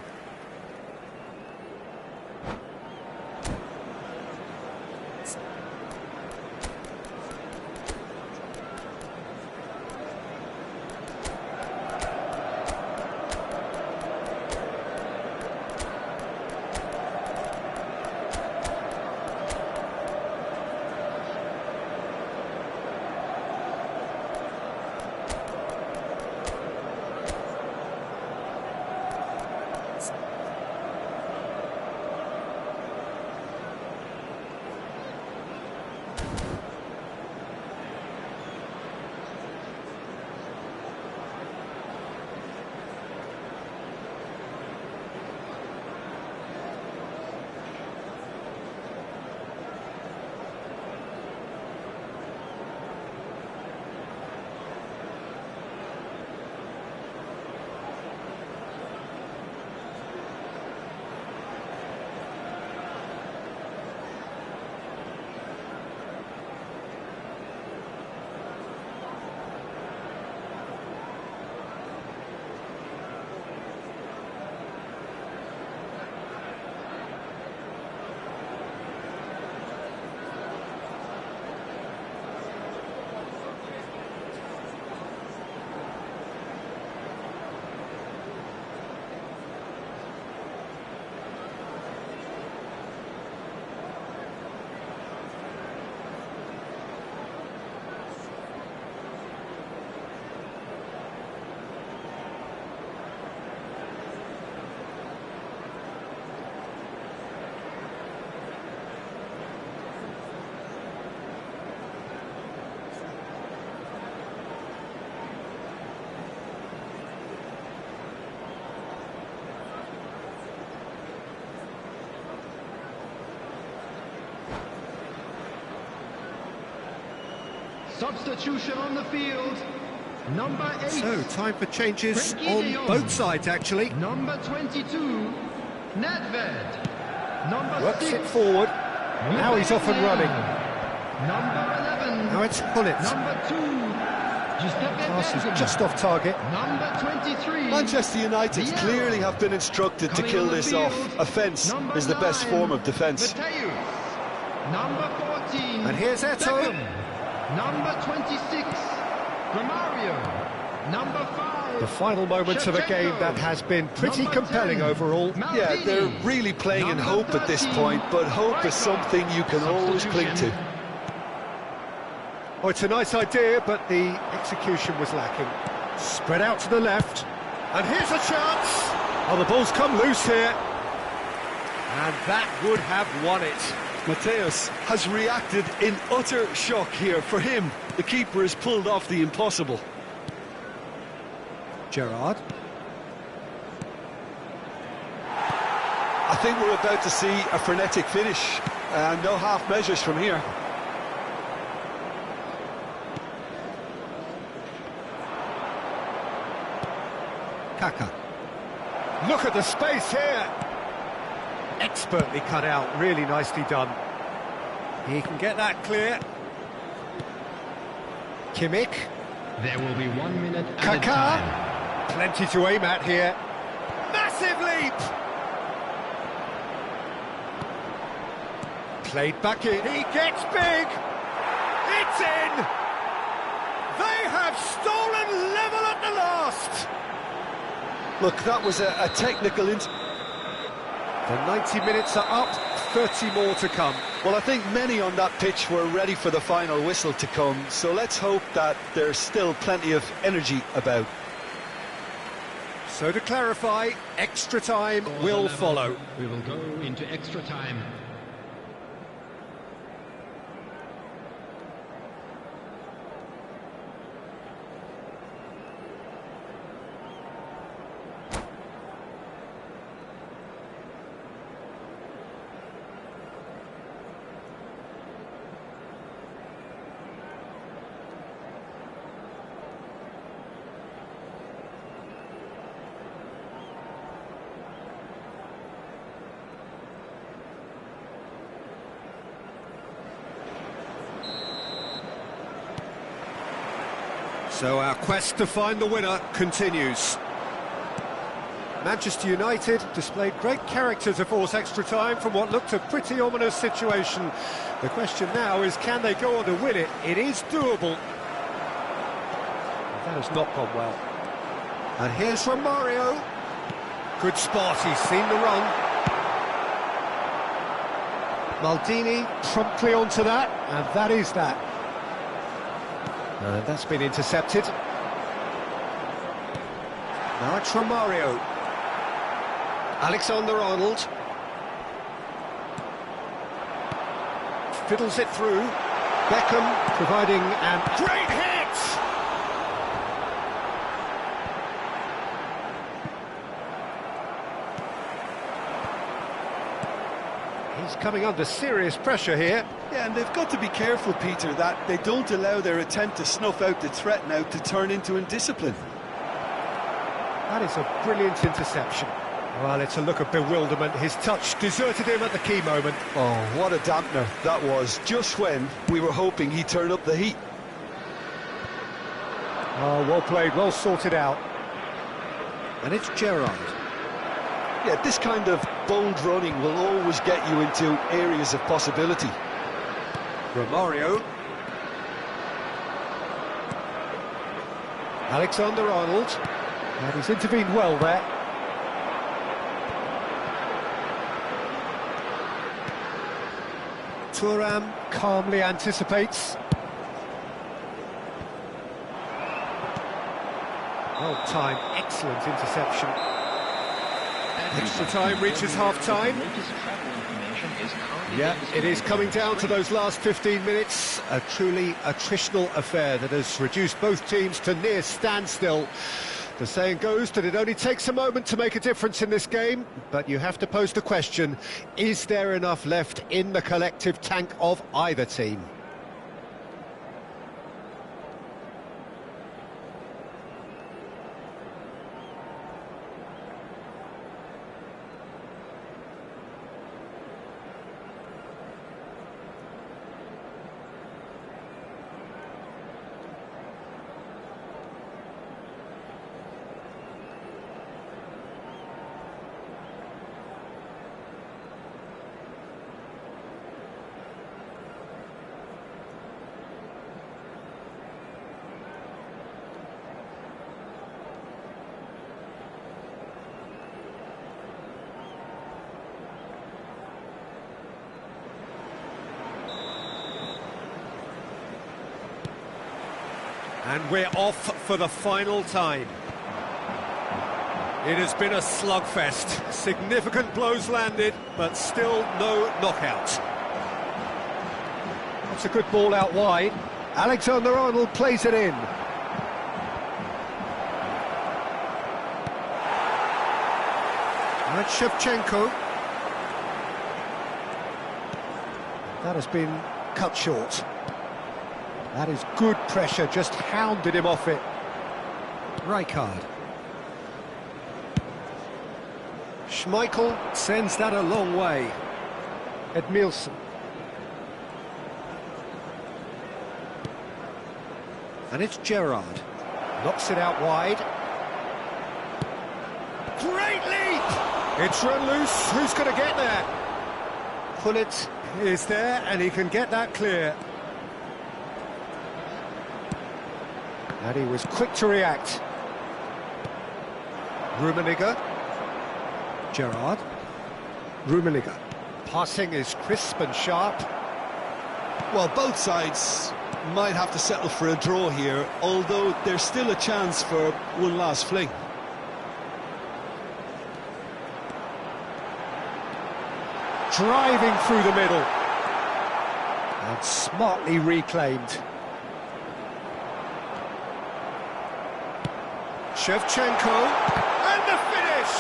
Substitution on the field. Number 8. So, time for changes Frenkie on de Jong. both sides, actually. Number 22, Nedved. Number Works 6. it forward. Now he's off and running. Number 11. Now it's Gullit. Number 2, Giuseppe Pass Bergamo. is just off target. Number 23. Manchester United Diallo. clearly have been instructed to Coming kill on the this field, off. Offence number is the best 9, form of defence. Mateus. Number 14. And here's Eto'o. Beckham. Number 26, Romario. Number 5. The final moments of a game that has been pretty Number compelling 10, overall. Yeah, they're Maldini. really playing in Number hope at this 13, point, but hope is something you can always cling to. Oh, it's a nice idea, but the execution was lacking. Spread out to the left. And here's a chance. Oh, the ball's come loose here. And that would have won it. Mateus has reacted in utter shock here. For him, the keeper has pulled off the impossible. Gerrard. I think we're about to see a frenetic finish, and no half measures from here. Kaka. Look at the space here. Expertly cut out, really nicely done. He can get that clear. Kimmich. There will be 1 minute at a Kaka. time. Plenty to aim at here. Massive leap. Played back in. He gets big. It's in. They have stolen level at the last. Look, that was a technical... The 90 minutes are up, 30 more to come. Well, I think many on that pitch were ready for the final whistle to come, so let's hope that there's still plenty of energy about. So to clarify, extra time will follow. We will go into extra time. So our quest to find the winner continues. Manchester United displayed great character to force extra time from what looked a pretty ominous situation. The question now is, can they go on to win it? It is doable. That has not gone well. And here's Romario. Good spot, he's seen the run. Maldini promptly onto that, and that is that. And that's been intercepted. Now it's Romario. Alexander-Arnold. Fiddles it through. Beckham providing a great hit! He's coming under serious pressure here. Yeah, and they've got to be careful, Peter, that they don't allow their attempt to snuff out the threat now to turn into indiscipline. That is a brilliant interception. Well, it's a look of bewilderment. His touch deserted him at the key moment. Oh, what a dampener that was, just when we were hoping he'd turn up the heat. Oh, well played, well sorted out. And it's Gerrard. Yeah, this kind of bold running will always get you into areas of possibility. Romario. Alexander-Arnold. And he's intervened well there. Thuram calmly anticipates. Well timed, excellent interception. Extra time reaches half-time. Yeah, it is coming down to those last 15 minutes. A truly attritional affair that has reduced both teams to near standstill. The saying goes that it only takes a moment to make a difference in this game, but you have to pose the question, is there enough left in the collective tank of either team? And we're off for the final time. It has been a slugfest. Significant blows landed, but still no knockout. That's a good ball out wide. Alexander-Arnold plays it in. That's Shevchenko. That has been cut short. That is good pressure, just hounded him off it. Rijkaard. Schmeichel sends that a long way. Edmilson. And it's Gerrard. Knocks it out wide. Great leap! It's run loose. Who's going to get there? Gullit is there, and he can get that clear. And he was quick to react. Rummenigge. Gerrard. Rummenigge. Passing is crisp and sharp. Well, both sides might have to settle for a draw here, although there's still a chance for one last fling. Driving through the middle. And smartly reclaimed. Shevchenko, and the finish!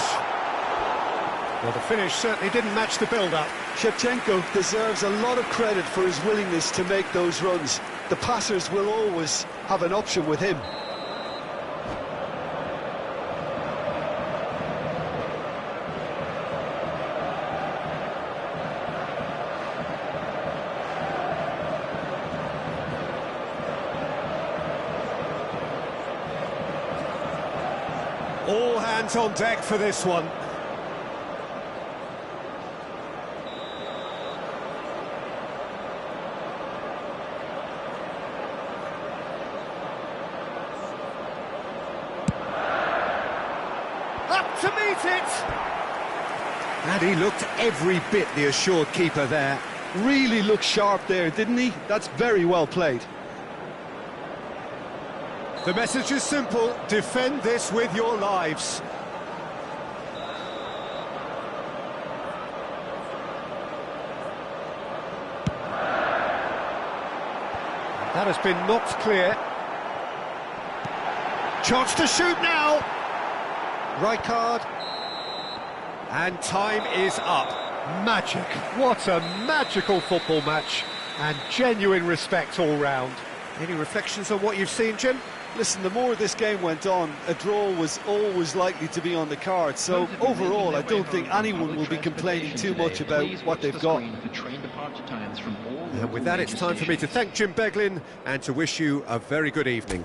Well, the finish certainly didn't match the build-up. Shevchenko deserves a lot of credit for his willingness to make those runs. The passers will always have an option with him. All hands on deck for this one. Up to meet it! And he looked every bit the assured keeper there. Really looked sharp there, didn't he? That's very well played. The message is simple: defend this with your lives. That has been knocked clear. Chance to shoot now. Rijkaard. And time is up. Magic. What a magical football match. And genuine respect all round. Any reflections on what you've seen, Jim? Listen, the more this game went on, a draw was always likely to be on the card. So overall, I don't think anyone will be complaining too much about what they've got. And with that, it's time for me to thank Jim Beglin and to wish you a very good evening.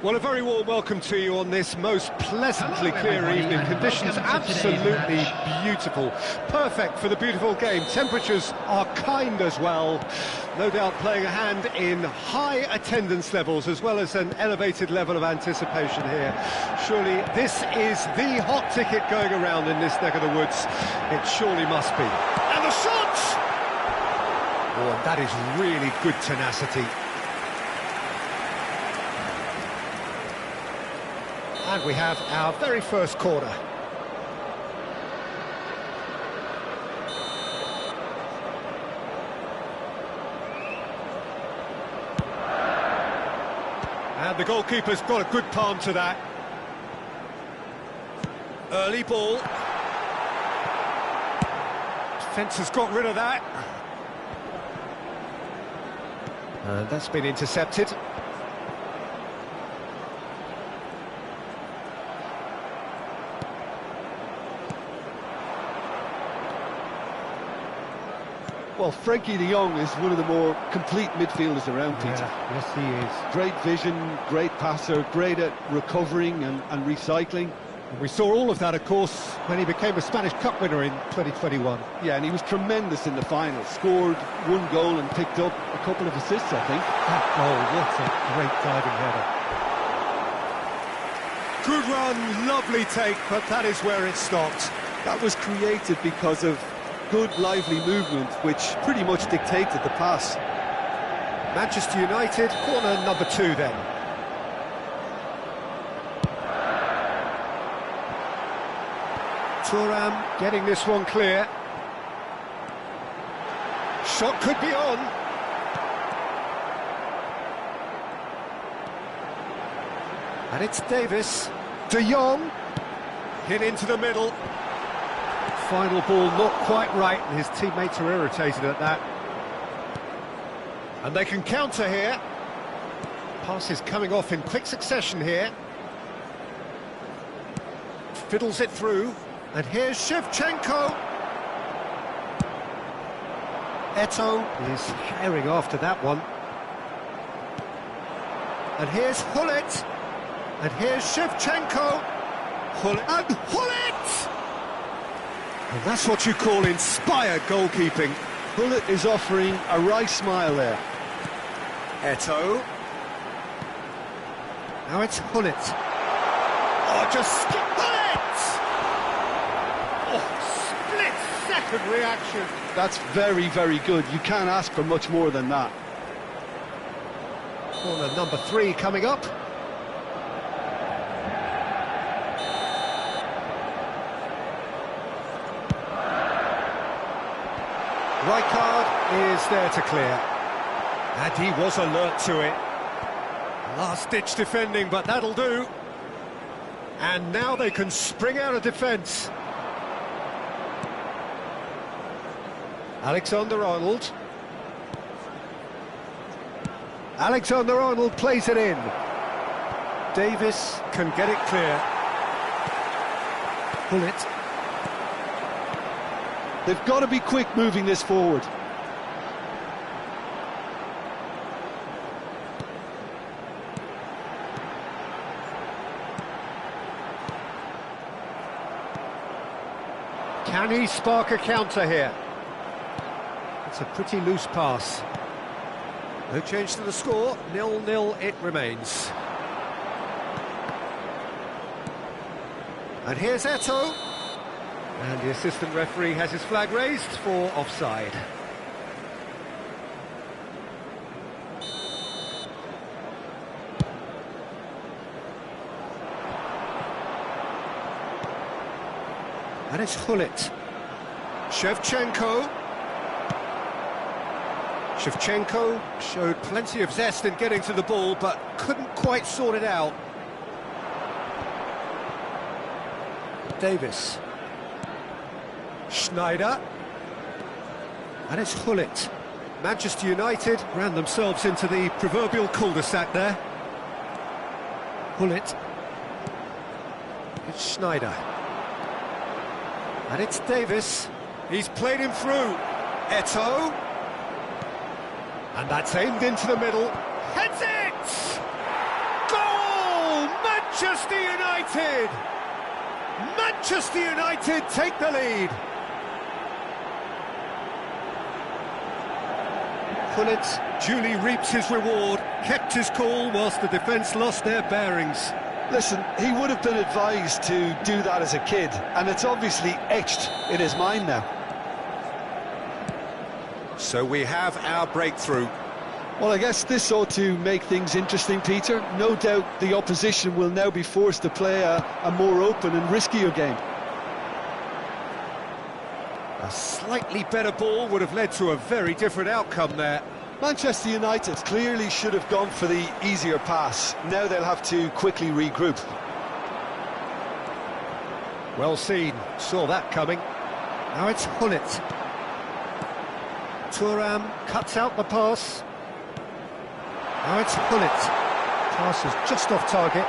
Well, a very warm welcome to you on this most pleasantly Hello, clear everybody, evening. and Conditions welcome to today's absolutely match. beautiful. Perfect for the beautiful game. Temperatures are kind as well. No doubt playing a hand in high attendance levels as well as an elevated level of anticipation here. Surely this is the hot ticket going around in this neck of the woods. It surely must be. And the shot! Oh, and that is really good tenacity. And we have our very first corner. And the goalkeeper's got a good palm to that. Early ball. Defence has got rid of that. And that's been intercepted. Well, Frankie de Jong is one of the more complete midfielders around, Peter. Yeah, yes, he is. Great vision, great passer, great at recovering and recycling. We saw all of that, of course, when he became a Spanish Cup winner in 2021. Yeah, and he was tremendous in the final. Scored one goal and picked up a couple of assists, I think. That goal, what a great diving header. Good run, lovely take, but that is where it stopped. That was created because of good, lively movement, which pretty much dictated the pass. Manchester United, corner number 2 then. Thuram getting this one clear. Shot could be on. And it's Davis. De Jong. Hit into the middle. Final ball not quite right, and his teammates are irritated at that. And they can counter here. Passes coming off in quick succession here. Fiddles it through. And here's Shevchenko. Eto'o is herring after that one. And here's Hullet. And here's Shevchenko. Hullet. And Hullet! And that's what you call inspired goalkeeping. Hullet is offering a wry smile there. Eto'o. Now it's Hullet. Oh, just skip Hullet! Oh, split-second reaction. That's very, very good. You can't ask for much more than that. Corner number 3 coming up. Rijkaard is there to clear. And he was alert to it. Last-ditch defending, but that'll do. And now they can spring out of defence. Alexander-Arnold. Alexander-Arnold plays it in. Davis can get it clear. Hullet. They've got to be quick moving this forward. Can he spark a counter here? It's a pretty loose pass. No change to the score, 0-0 it remains. And here's Eto'o. And the assistant referee has his flag raised for offside. And it's Hullet. Shevchenko. Shevchenko showed plenty of zest in getting to the ball, but couldn't quite sort it out. Davis. Schneider. And it's Hullet. Manchester United ran themselves into the proverbial cul-de-sac there. Hullet. It's Schneider. And it's Davis. He's played him through. Eto'o. And that's aimed into the middle. Heads it! Goal! Manchester United! Manchester United take the lead. Gullit duly reaps his reward, kept his cool whilst the defence lost their bearings. Listen, he would have been advised to do that as a kid, and it's obviously etched in his mind now. So we have our breakthrough. Well, I guess this ought to make things interesting, Peter. No doubt the opposition will now be forced to play a more open and riskier game. A slightly better ball would have led to a very different outcome there. Manchester United clearly should have gone for the easier pass. Now they'll have to quickly regroup. Well seen, saw that coming. Now it's Gullit. Thuram cuts out the pass. Now it's Gullit. Pass is just off target.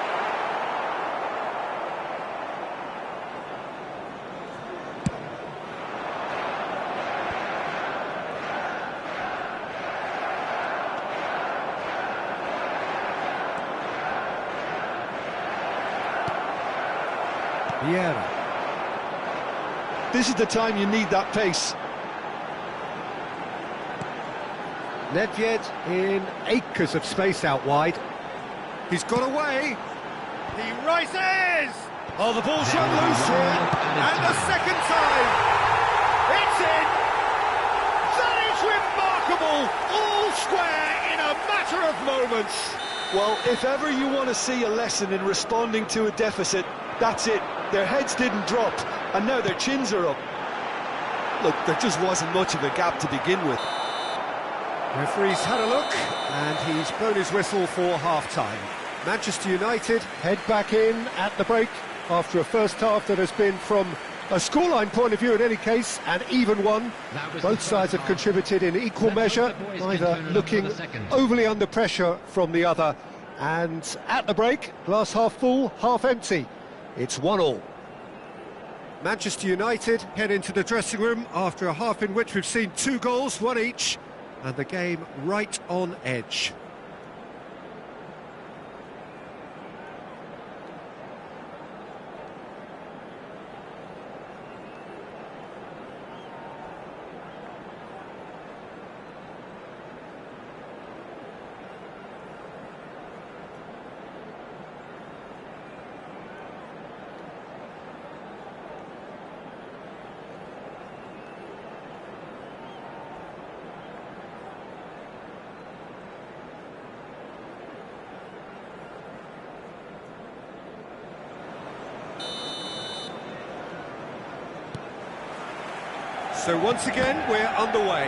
Vieira. This is the time you need that pace. Nedved in acres of space out wide. He's got away. He rises. Oh, the ball's run loose here. And the second time. It's in. That is remarkable. All square in a matter of moments. Well, if ever you want to see a lesson in responding to a deficit, that's it. Their heads didn't drop, and now their chins are up. Look, there just wasn't much of a gap to begin with. Referee's had a look, and he's blown his whistle for half-time. Manchester United head back in at the break after a first half that has been, from a scoreline point of view in any case, an even one. Both sides have contributed in equal measure, neither looking overly under pressure from the other. And at the break, glass half full, half empty. It's 1-1. Manchester United head into the dressing room after a half in which we've seen 2 goals, 1 each, and the game right on edge. So once again, we're underway.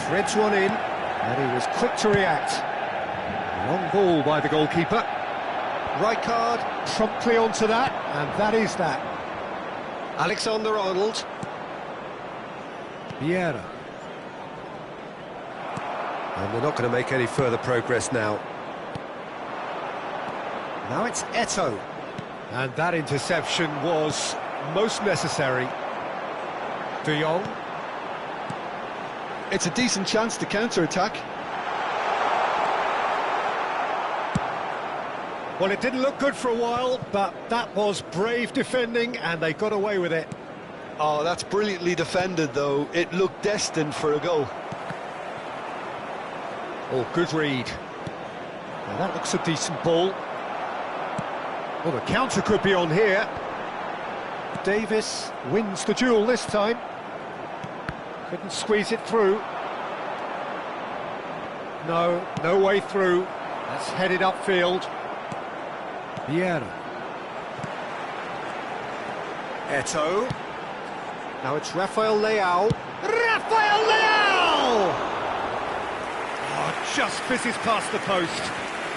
Threads one in, and he was quick to react. Long ball by the goalkeeper. Rijkaard promptly onto that, and that is that. Alexander-Arnold. Vieira. And they're not going to make any further progress now. Now it's Eto'o. And that interception was most necessary. De Jong. It's a decent chance to counter-attack. Well, it didn't look good for a while, but that was brave defending, and they got away with it. Oh, that's brilliantly defended, though. It looked destined for a goal. Oh, good read. Now that looks a decent ball. Well, the counter could be on here. Davis wins the duel this time. Couldn't squeeze it through. No way through. That's headed upfield. Vieira. Eto'o. Now it's Rafael Leao. Rafael Leao! Oh, just fizzes past the post.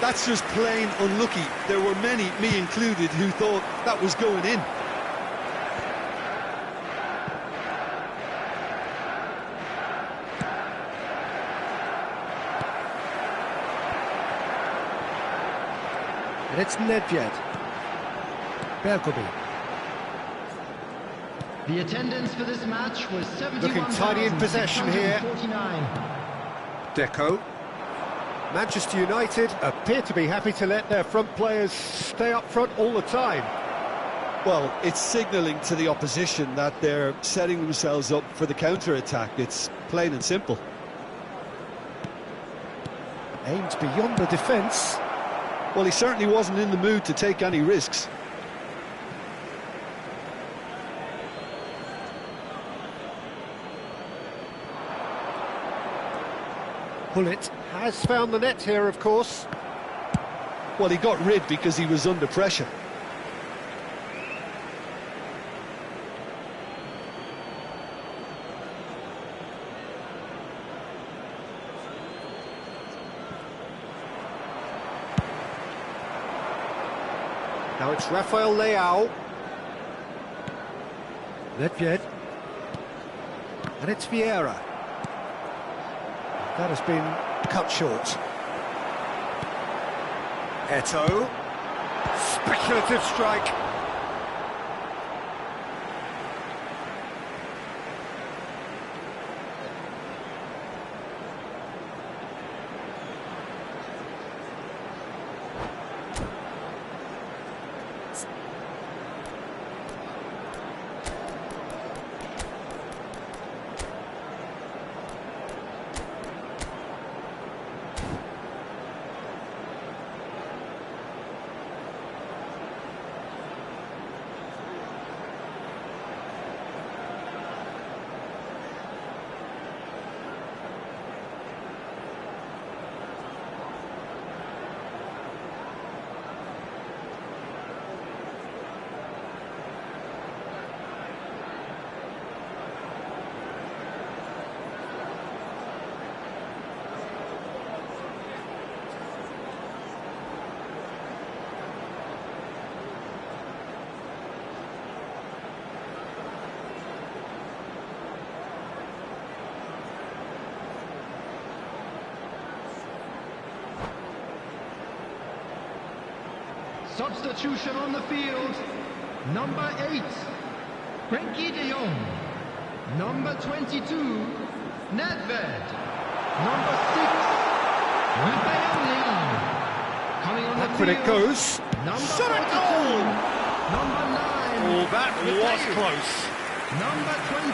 That's just plain unlucky. There were many, me included, who thought that was going in. And it's Nedved. Bergkamp. The attendance for this match was 71,649. Looking tidy in possession here. Deco. Manchester United appear to be happy to let their front players stay up front all the time. Well, it's signalling to the opposition that they're setting themselves up for the counter-attack. It's plain and simple. Aimed beyond the defence. Well, he certainly wasn't in the mood to take any risks. Gullit has found the net here, of course. Well, he got rid because he was under pressure. Now it's Rafael Leao. Nedved. And it's Vieira. That has been cut short. Eto'o. Speculative strike. Substitution on the field. Number 8, Frenkie de Jong. Number 22, Nedved. Number 6, Rafael Leao. Coming on the Back field. when it goes. Number Shot a 42, goal! Number 9. Oh, that was Matthäus. close. Number 20,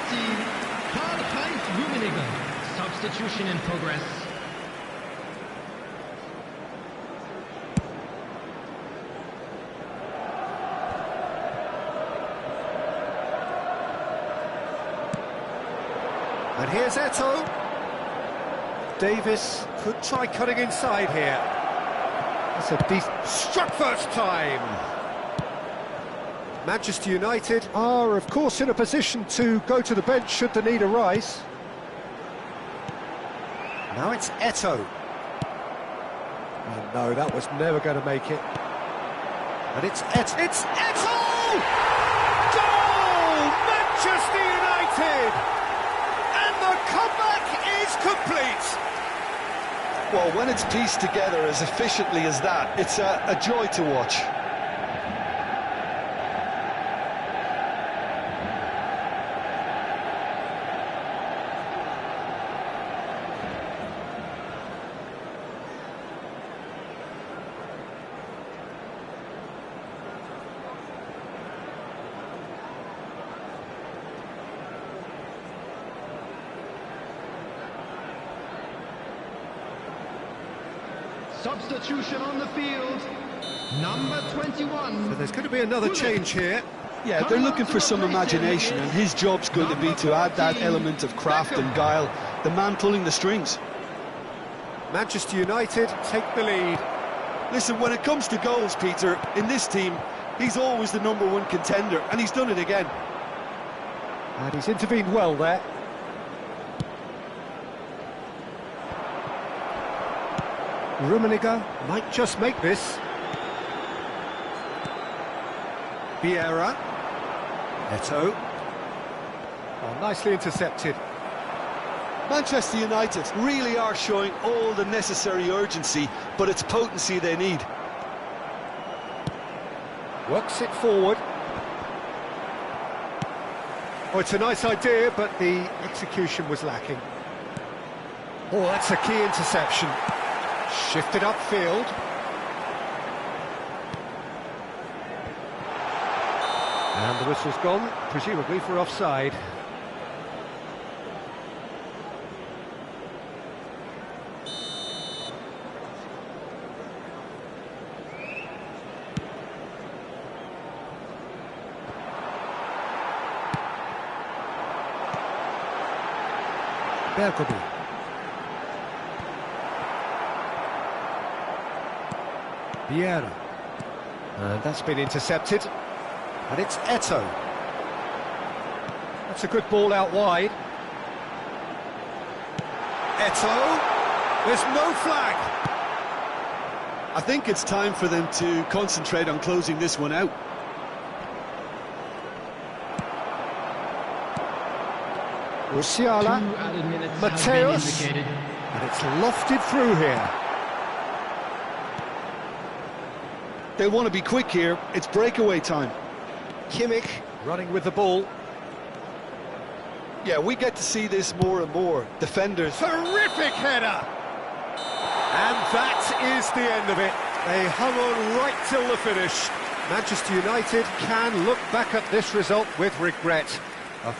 Karl-Heinz Rummenigge. Substitution in progress. And here's Eto'o. Davis could try cutting inside here. That's a decent... Struck first time! Manchester United are, of course, in a position to go to the bench should the need arise. Now it's Eto'o. Oh no, that was never going to make it. And it's Eto'o! Goal! Manchester United! The comeback is complete. Well, when it's pieced together as efficiently as that, it's a joy to watch. Substitution on the field. Number 21. So there's going to be another change here. Yeah, they're looking for some imagination, and his job's going to be to add that element of craft and guile, the man pulling the strings. Manchester United take the lead. Listen, when it comes to goals, Peter, in this team, he's always the #1 contender, and he's done it again. And he's intervened well there. Rummenigge might just make this. Vieira. Eto'o. Oh, nicely intercepted. Manchester United really are showing all the necessary urgency, but it's potency they need. Works it forward. Oh, it's a nice idea, but the execution was lacking. Oh, that's a key interception. Shifted upfield. And the whistle's gone, presumably for offside. Berkobi. Vieira. And that's been intercepted. And it's Eto'o. That's a good ball out wide. Eto'o. There's no flag. I think it's time for them to concentrate on closing this one out. Musiala. Mateus. And it's lofted through here. They want to be quick here. It's breakaway time. Kimmich running with the ball. Yeah, we get to see this more and more. Defenders. Terrific header! And that is the end of it. They hung on right till the finish. Manchester United can look back at this result with regret.